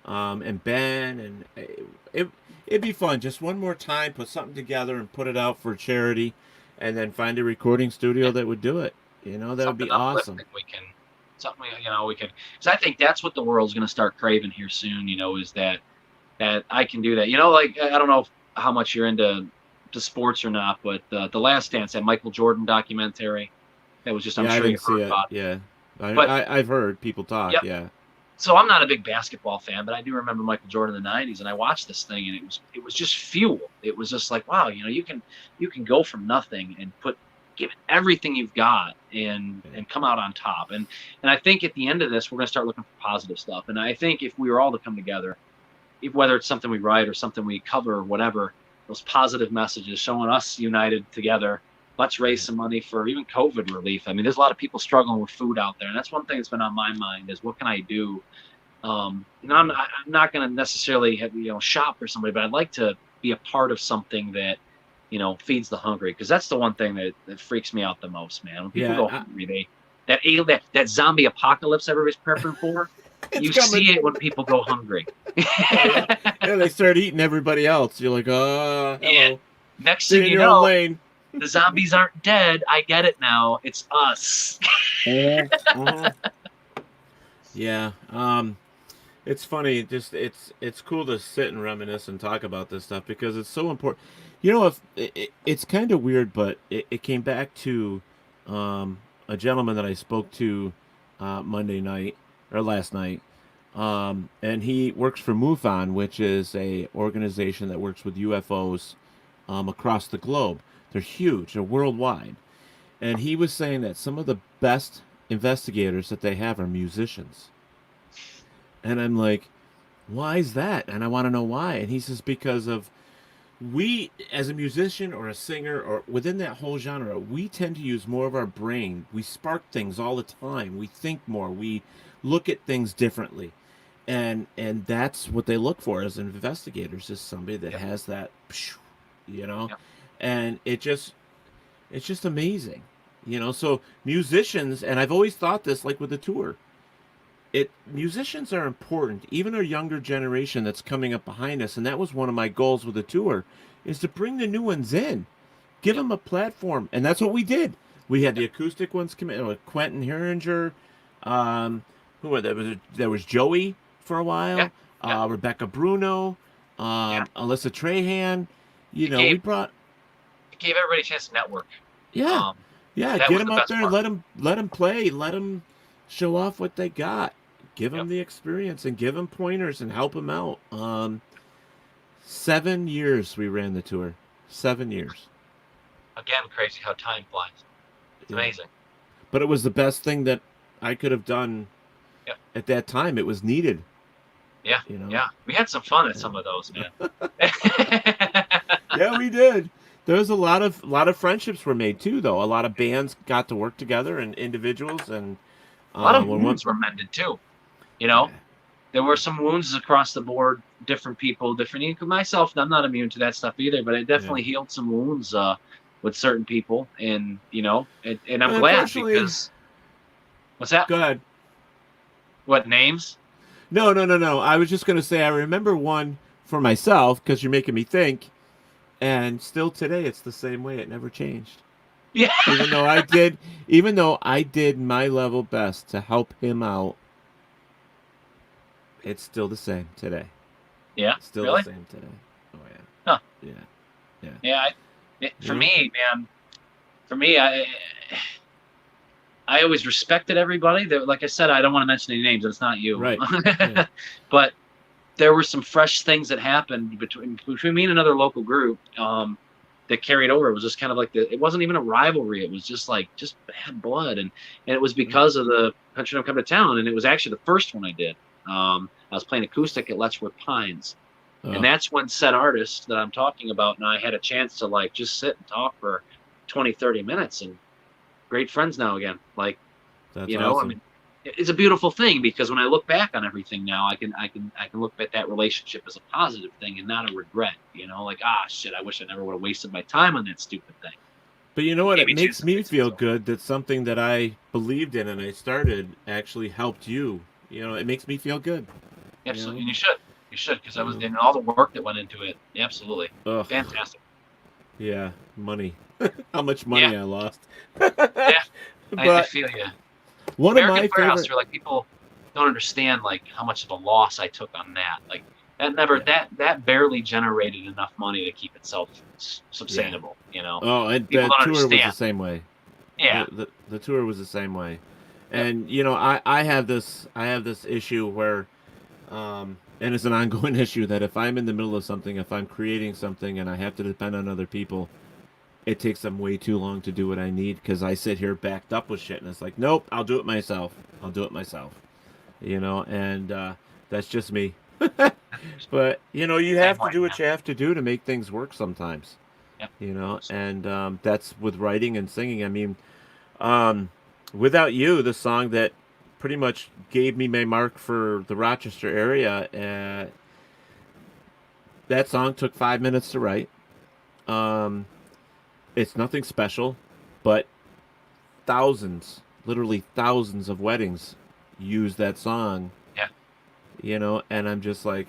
And Ben, and it'd be fun. Just one more time, put something together and put it out for charity, and then find a recording studio that would do it. That would be awesome. We can, because I think that's what the world's going to start craving here soon. Is that I can do that. Like, I don't know how much you're into sports or not, but the Last Dance, that Michael Jordan documentary, that was just, I'm sure you've heard about. Yeah, I've heard people talk. Yep. Yeah. So I'm not a big basketball fan, but I do remember Michael Jordan in the '90s, and I watched this thing, and it was just fuel. It was just like, wow, you can go from nothing and give it everything you've got and come out on top. And I think at the end of this, we're going to start looking for positive stuff. And I think if we were all to come together, whether it's something we write or something we cover or whatever, those positive messages showing us united together. Let's raise some money for even COVID relief. I mean, there's a lot of people struggling with food out there, and that's one thing that's been on my mind is, what can I do? I'm not going to necessarily have, shop for somebody, but I'd like to be a part of something that, feeds the hungry, because that's the one thing that freaks me out the most, man. When people go hungry, that zombie apocalypse everybody's prepping for, you see it when people go hungry. They start eating everybody else. You're like, oh, hello. Next thing you know, the zombies aren't dead. I get it now. It's us. Yeah. It's funny. Just it's cool to sit and reminisce and talk about this stuff, because it's so important. If it's kind of weird, but it came back to a gentleman that I spoke to Monday night or last night, and he works for MUFON, which is a organization that works with UFOs across the globe. They're huge. They're worldwide. And he was saying that some of the best investigators that they have are musicians. And I'm like, why is that? And I want to know why. And he says, because of we, as a musician or a singer or within that whole genre, we tend to use more of our brain. We spark things all the time. We think more. We look at things differently. And that's what they look for as investigators, is somebody that has that, and it's just amazing, so musicians, and I've always thought this, like with the tour, musicians are important, even our younger generation that's coming up behind us, and that was one of my goals with the tour, is to bring the new ones in, give them a platform, and that's what we did. We had the acoustic ones come in with Quentin Herringer. Who were there? There was Joey for a Yeah, while. yeah, Rebecca Bruno. yeah. Alyssa Trahan. You It know, we gave brought. it gave everybody a chance to network. Yeah, Um, yeah. that Get was them the up best there and part. let them play. Let them show off what they got. Give Yep. them the experience and give them pointers and help them out. 7 years we ran the tour. 7 years. Again, crazy how time flies. It's Yeah. amazing. But it was the best thing that I could have done Yep. at that time. It was needed. Yeah, You know. yeah. We had some fun at Yeah. some of those, man. Yeah, we did. There was a lot of friendships were made too, though. A lot of bands got to work together and individuals, and A lot of when one, wounds were mended too. You yeah, know, there were some wounds across the board. Different people, different. Myself, I'm not immune to that stuff either, but it yeah. definitely healed some wounds with certain people, and and I'm glad Unfortunately, because what's that? go ahead. What names? No, no, no, no. I was just gonna say I remember one for myself because you're making me think, and still today it's the same way. It never changed. Yeah, Even though I did my level best to help him out, it's still the same today. yeah. Still the Really? same today. Oh Huh. yeah, yeah, yeah. Yeah. You For know? me, man. For me, I always respected everybody. Like I said, I don't want to mention any names. It's not you. Right. Yeah. But there were some fresh things that happened between me and another local group that carried over. It was just kind of like it wasn't even a rivalry. It was just bad blood, and it was because of the Country Don't Come to Town, and it was actually the first one I did. I was playing acoustic at Letchworth Pines, and that's when said artist that I'm talking about and I had a chance to just sit and talk for 20, 30 minutes, and great friends now again. That's awesome. I mean, it's a beautiful thing because when I look back on everything now, I can look at that relationship as a positive thing and not a regret. Shit, I wish I never would have wasted my time on that stupid thing. But you know what? It Maybe makes me choose feel myself. good that something that I believed in and I started actually helped you. It makes me feel good. Absolutely, You and you should, because I was know? in all the work that went into it. Absolutely, Ugh. fantastic. Yeah, money. How much money Yeah. I lost. Yeah, I But feel you. one of American my Firehouse favorite. Tour, people don't understand how much of a loss I took on that. That barely generated enough money to keep itself sustainable. Oh, and People the don't tour was the understand. same way. Yeah. The tour was the same way. Yep. And I have this issue where and it's an ongoing issue that if I'm in the middle of something, if I'm creating something and I have to depend on other people, it takes them way too long to do what I need because I sit here backed up with shit and it's like, nope, I'll do it myself. I'll do it myself. And that's just me. But you have to do what you have to do to make things work sometimes. Yep. And that's with writing and singing. I mean, Without You, the song that pretty much gave me my mark for the Rochester area, that song took 5 minutes to write. It's nothing special, but literally thousands of weddings use that song. Yeah. And I'm just like,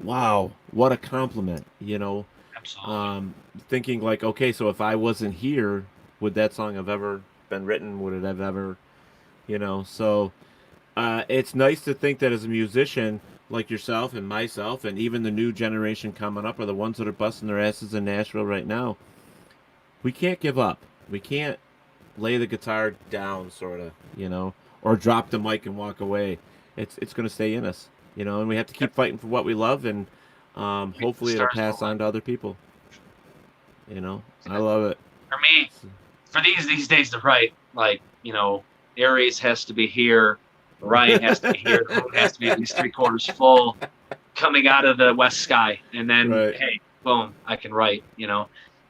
wow, what a compliment. Absolutely. Thinking like, okay, so if I wasn't here, would that song have ever been written? Would it have ever, So it's nice to think that as a musician like yourself and myself, and even the new generation coming up, or the ones that are busting their asses in Nashville right now, we can't give up. We can't lay the guitar down, sort of, or drop the mic and walk away. It's going to stay in us, and we have to keep fighting for what we love, and hopefully it'll pass on to other people. I love it. For me, for these days to write, Aries has to be here, Ryan has to be here, the room has to be at least 3/4 full, coming out of the west sky, and then hey, boom, I can write.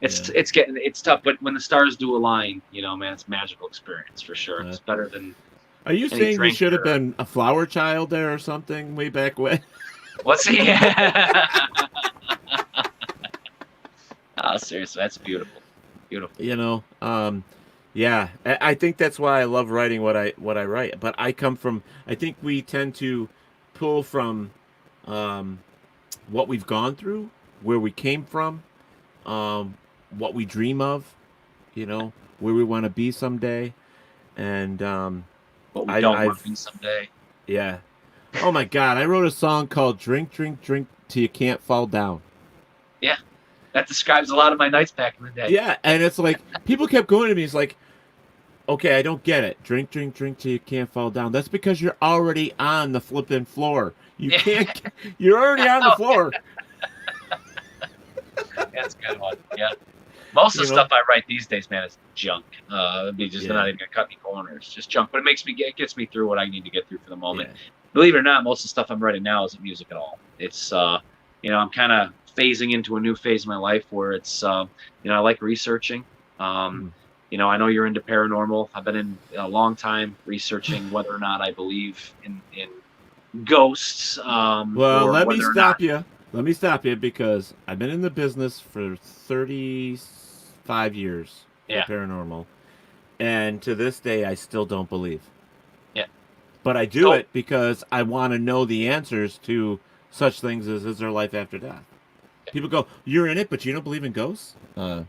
It's tough, but when the stars do align, man, it's a magical experience for sure. It's better than. Are you saying you should have been a flower child there or something way back when? What's he? Oh, seriously, that's beautiful. Beautiful. Yeah, I think that's why I love writing what I write. But I think we tend to pull from what we've gone through, where we came from, what we dream of, where we want to be someday. And But we don't want to be someday. Yeah. Oh my God, I wrote a song called "Drink, Drink, Drink Till You Can't Fall Down." Yeah, that describes a lot of my nights back in the day. Yeah, and it's like people kept going to me. It's like, okay, I don't get it. Drink, drink, drink till you can't fall down. That's because you're already on the flipping floor. You can't. You're already on the floor. That's a good one. Yeah. Most of the stuff I write these days, man, is junk. It'd be just not even gonna cut me corners. Just junk, but it gets me through what I need to get through for the moment. Yeah. Believe it or not, most of the stuff I'm writing now isn't music at all. It's I'm kind of phasing into a new phase of my life where it's I like researching. I know you're into paranormal. I've been in a long time researching whether or not I believe in ghosts. Well, let me stop you. Let me stop you because I've been in the business for 35 years. Yeah. Paranormal. And to this day, I still don't believe. Yeah. But I do it because I want to know the answers to such things as is there life after death? Yeah. People go, you're in it, but you don't believe in ghosts? No,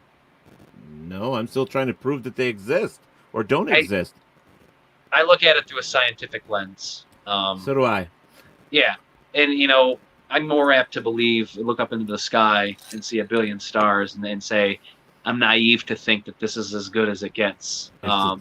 I'm still trying to prove that they exist or don't exist. I look at it through a scientific lens. So do I. Yeah. And, I'm more apt to look up into the sky and see a billion stars and then say, I'm naive to think that this is as good as it gets.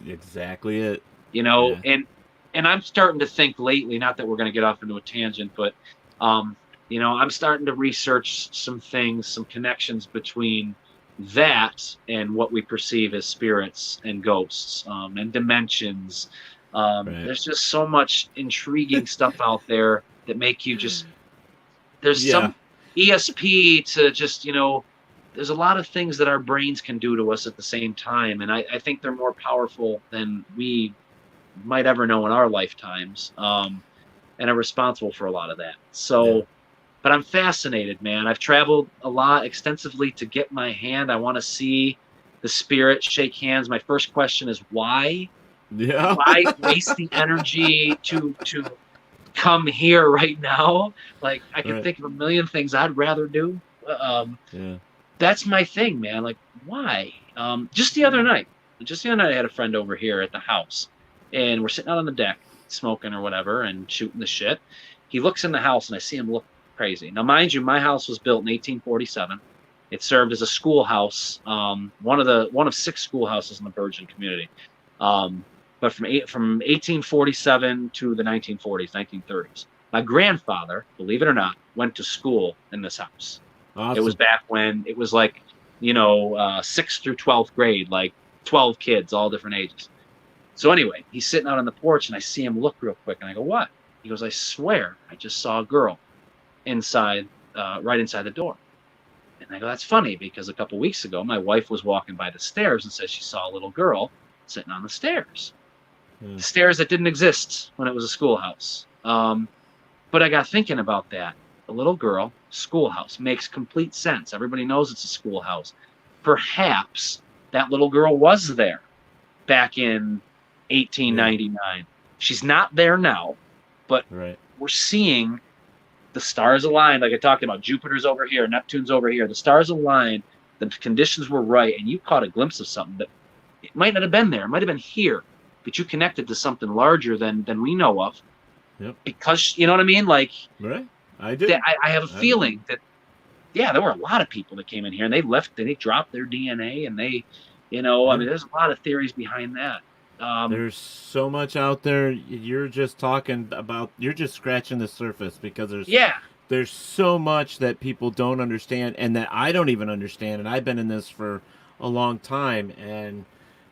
Exactly it. And I'm starting to think lately, not that we're going to get off into a tangent, but, I'm starting to research some things, some connections between that and what we perceive as spirits and ghosts and dimensions. There's just so much intriguing stuff out there that make you just... There's some ESP to just, there's a lot of things that our brains can do to us at the same time. And I think they're more powerful than we might ever know in our lifetimes and are responsible for a lot of that. So, but I'm fascinated, man. I've traveled a lot extensively to get my hand. I want to see the spirit, shake hands. My first question is why? Yeah. Why waste the energy to come here right now? Like I can think of a million things I'd rather do. That's my thing, man. Like why? Just the other night I had a friend over here at the house and we're sitting out on the deck smoking or whatever and shooting the shit. He looks in the house and I see him look crazy. Now mind you, my house was built in 1847. It served as a schoolhouse, one of 6 schoolhouses in the Virgin community. But from 1847 to the 1940s, 1930s. My grandfather, believe it or not, went to school in this house. Awesome. It was back when it was like, 6th through 12th grade, like 12 kids, all different ages. So anyway, he's sitting out on the porch and I see him look real quick and I go, what? He goes, I swear, I just saw a girl inside, right inside the door. And I go, that's funny because a couple weeks ago, my wife was walking by the stairs and said she saw a little girl sitting on the stairs. The stairs that didn't exist when it was a schoolhouse. But I got thinking about that. A little girl, schoolhouse, makes complete sense. Everybody knows it's a schoolhouse. Perhaps that little girl was there back in 1899. She's not there now, but we're seeing the stars aligned. Like I talked about, Jupiter's over here, Neptune's over here. The stars aligned, the conditions were right, and you caught a glimpse of something that it might not have been there. It might have been here. But you connected to something larger than we know of. Yep. Because, you know what I mean? Like, I did. I have a feeling that, there were a lot of people that came in here and they left, they dropped their DNA and they, I mean, there's a lot of theories behind that. There's so much out there. You're just you're just scratching the surface because there's so much that people don't understand and that I don't even understand. And I've been in this for a long time and,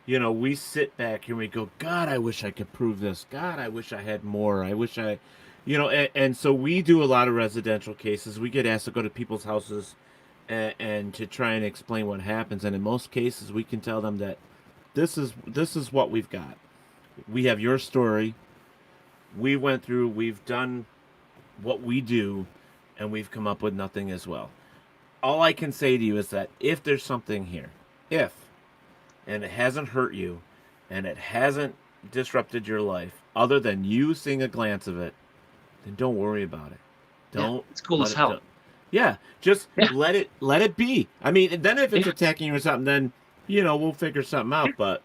we sit back here and we go, God, I wish I could prove this. God, I wish I had more. I wish I, and so we do a lot of residential cases. We get asked to go to people's houses and to try and explain what happens. And in most cases, we can tell them that this is what we've got. We have your story. We went through, we've done what we do, and we've come up with nothing as well. All I can say to you is that if there's something here, and it hasn't hurt you, and it hasn't disrupted your life, other than you seeing a glance of it, then don't worry about it. It's cool as hell. Just let it be. I mean, then if it's attacking you or something, then we'll figure something out. But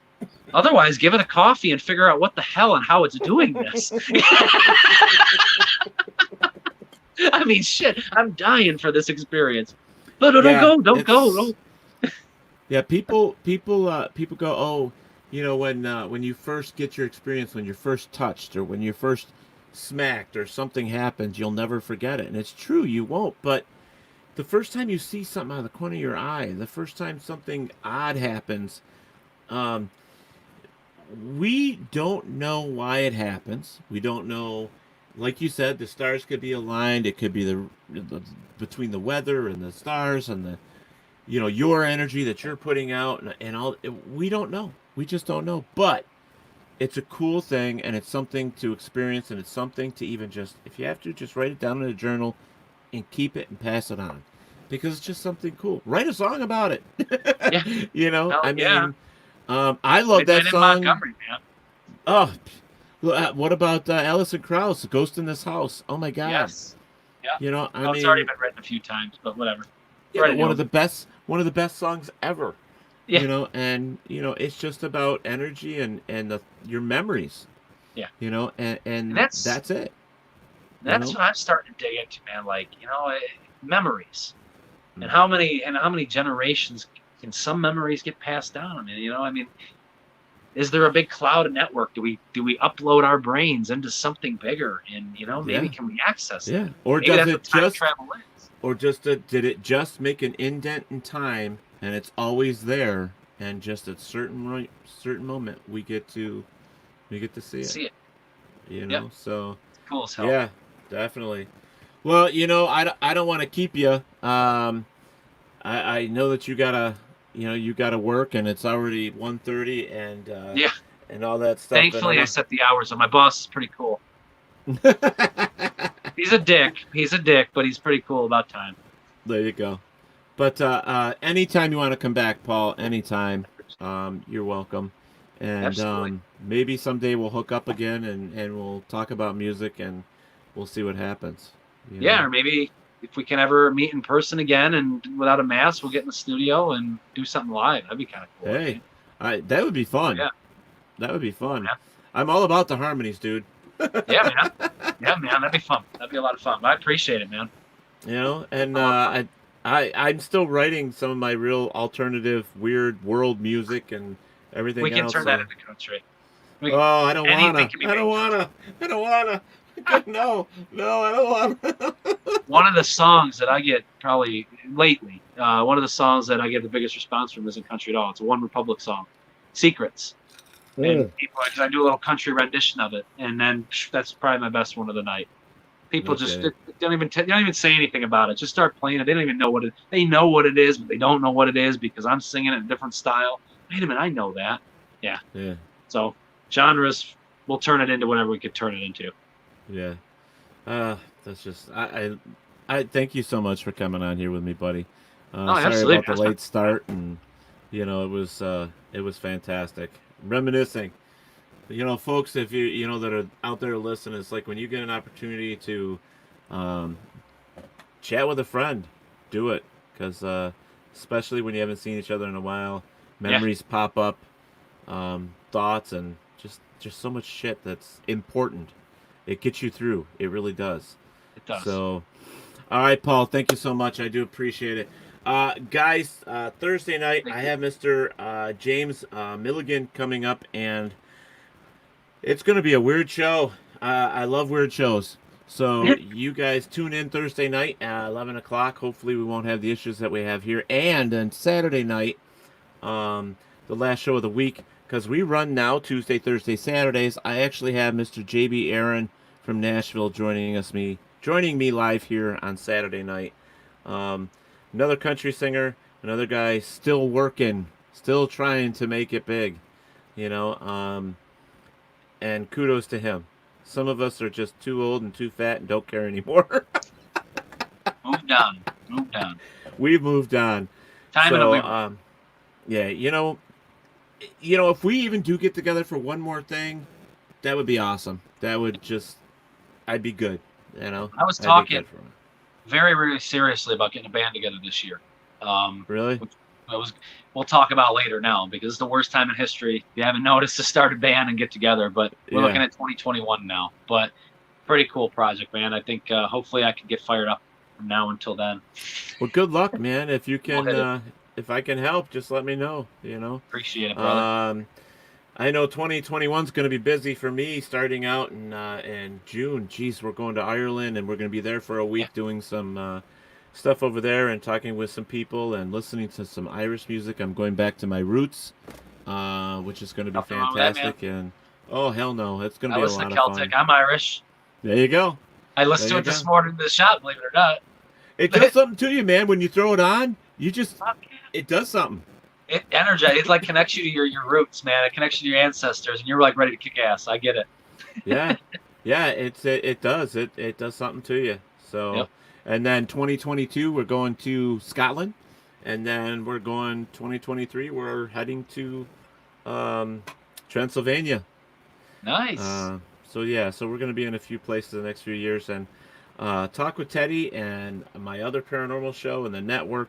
otherwise, give it a coffee and figure out what the hell and how it's doing this. I mean, shit, I'm dying for this experience. But don't go. Yeah, people go, oh, when you first get your experience, when you're first touched, or when you're first smacked, or something happens, you'll never forget it. And it's true, you won't. But the first time you see something out of the corner of your eye, the first time something odd happens, um, we don't know why it happens. We don't know. Like you said, the stars could be aligned. It could be the between the weather and the stars and the your energy that you're putting out, and all. We don't know. We just don't know. But it's a cool thing, and it's something to experience, and it's something to even just, if you have to, just write it down in a journal and keep it and pass it on, because it's just something cool. Write a song about it. Yeah. I mean, I love that song. Montgomery, man. Oh, what about Alison Krauss, Ghost in This House? Oh my God. Yes. Yeah. I mean, it's already been written a few times, but whatever. Yeah, one of the best songs ever. Yeah. And it's just about energy and your memories. Yeah. And that's it. That's what I'm starting to dig into, man. Like, memories. And how many generations can some memories get passed down? I mean, is there a big cloud network? Do we upload our brains into something bigger? And maybe can we access it? Yeah. Or maybe does it just travel is. Or did it just make an indent in time, and it's always there, and just at certain moment we get to see it. So cool as hell. Yeah, definitely. Well, I don't want to keep you. I know that you gotta work, and it's already 1:30, and and all that stuff. Thankfully, I set the hours, and my boss is pretty cool. He's a dick, but he's pretty cool about time. There you go. But anytime you want to come back, Paul, anytime, you're welcome. And maybe someday we'll hook up again, and we'll talk about music, and we'll see what happens. Or maybe if we can ever meet in person again and without a mask, we'll get in the studio and do something live. That'd be kind of cool. Hey, that would be fun. Yeah. That would be fun. Yeah. I'm all about the harmonies, dude. Yeah, man. That'd be fun. That'd be a lot of fun. I appreciate it, man. And I'm still writing some of my real alternative, weird world music and everything else. We can turn that into country. I don't wanna. No, I don't want. One of the songs that I get probably lately, one of the songs that I get the biggest response from isn't country at all. It's a One Republic song, "Secrets." And people, because I do a little country rendition of it, and then that's probably my best one of the night. People just don't even say anything about it. Just start playing it. They don't even know what it. They know what it is, but they don't know what it is because I'm singing it in a different style. Wait a minute, I know that. Yeah. So genres, we'll turn it into whatever we could turn it into. Yeah. That's just I thank you so much for coming on here with me, buddy. Sorry absolutely. about the late start, and it was fantastic. Reminiscing. Folks, if you that are out there listening, it's like when you get an opportunity to chat with a friend, do it, because especially when you haven't seen each other in a while, memories pop up, thoughts, and just so much shit that's important. It gets you through. It really does. It does. So, all right, Paul, thank you so much. I do appreciate it. Guys, Thursday night, I have Mr. James Milligan coming up, and it's going to be a weird show. I love weird shows. So you guys tune in Thursday night at 11 o'clock. Hopefully we won't have the issues that we have here. And then Saturday night, the last show of the week, because we run now Tuesday, Thursday, Saturdays. I actually have Mr. JB Aaron from Nashville joining me live here on Saturday night. Another country singer, another guy still working, still trying to make it big, and kudos to him. Some of us are just too old and too fat and don't care anymore. Moved on. We've moved on. If we even do get together for one more thing, that would be awesome. That would I'd be good. I was talking very, very seriously about getting a band together this year. Really? we'll talk about later now, because it's the worst time in history, if you haven't noticed, to start a band and get together. But we're looking at 2021 now. But pretty cool project, man. I think hopefully I can get fired up from now until then. Well, good luck, man. If you can, if I can help, just let me know. Appreciate it, brother. I know 2021 is going to be busy for me, starting out in June. Jeez, we're going to Ireland, and we're going to be there for a week doing some stuff over there and talking with some people and listening to some Irish music. I'm going back to my roots, which is going to be fantastic. And oh, hell no, it's going to be a lot of Celtic. fun. I'm Irish. There you go. I listened to it this morning in the shop, believe it or not. It does something to you, man. When you throw it on, it does something. It energizes. It like connects you to your roots, man. It connects you to your ancestors, and you're like ready to kick ass. I get it. Yeah. It does. It does something to you. So, and then 2022 we're going to Scotland, and then we're going 2023 we're heading to Transylvania. Nice. So we're going to be in a few places the next few years, and Talk with Teddy and my other paranormal show and the network.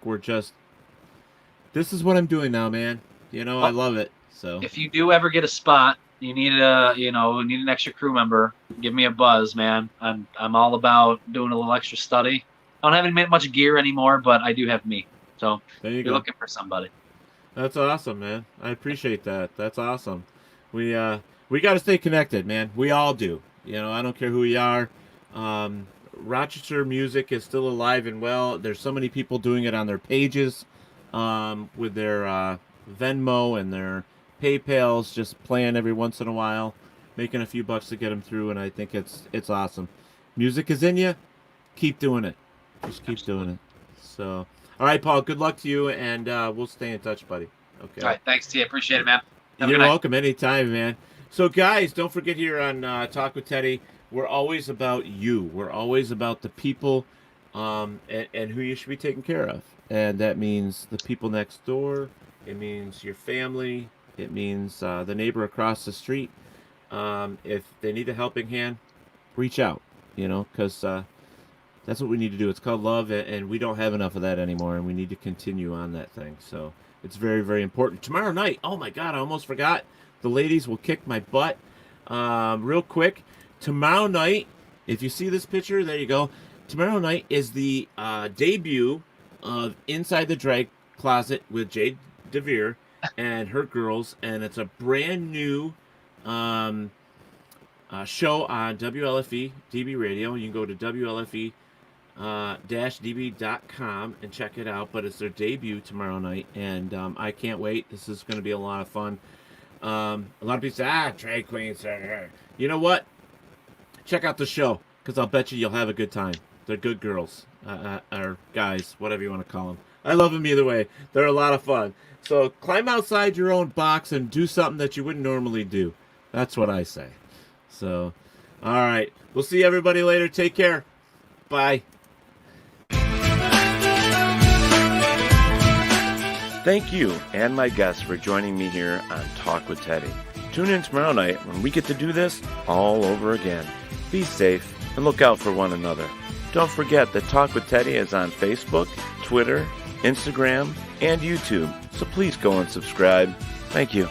This is what I'm doing now, man. I love it. So if you do ever get a spot, you need an extra crew member, give me a buzz, man. I'm all about doing a little extra study. I don't have much gear anymore, but I do have me. So you're looking for somebody. That's awesome, man. I appreciate that. That's awesome. We got to stay connected, man. We all do. I don't care who we are. Rochester music is still alive and well. There's so many people doing it on their pages, with their Venmo and their PayPals, just playing every once in a while, making a few bucks to get them through, and I think it's awesome. Music is in you. Keep doing it. Just keep doing it. So, all right, Paul, good luck to you, and we'll stay in touch, buddy. Okay. All right, thanks, T. I appreciate it, man. You're welcome anytime, man. So, guys, don't forget here on Talk with Teddy, we're always about you. We're always about the people and who you should be taking care of. And that means the people next door. It means your family. It means the neighbor across the street. If they need a helping hand, reach out, because that's what we need to do. It's called love, and we don't have enough of that anymore, and we need to continue on that thing. So it's very, very important. Tomorrow night, oh my God, I almost forgot. The ladies will kick my butt. Real quick, tomorrow night, if you see this picture, there you go. Tomorrow night is the debut of Inside the Drag Closet with Jade DeVere and her girls, and it's a brand new show on WLFE DB Radio. You can go to WLFE-DB.com and check it out, but it's their debut tomorrow night, and I can't wait. This is going to be a lot of fun. A lot of people say, drag queens. You know what? Check out the show, because I'll bet you'll have a good time. They're good girls, or guys, whatever you want to call them. I love them either way. They're a lot of fun. So climb outside your own box and do something that you wouldn't normally do. That's what I say. So, all right. We'll see everybody later. Take care. Bye. Thank you and my guests for joining me here on Talk with Teddy. Tune in tomorrow night when we get to do this all over again. Be safe and look out for one another. Don't forget that Talk with Teddy is on Facebook, Twitter, Instagram, and YouTube, so please go and subscribe. Thank you.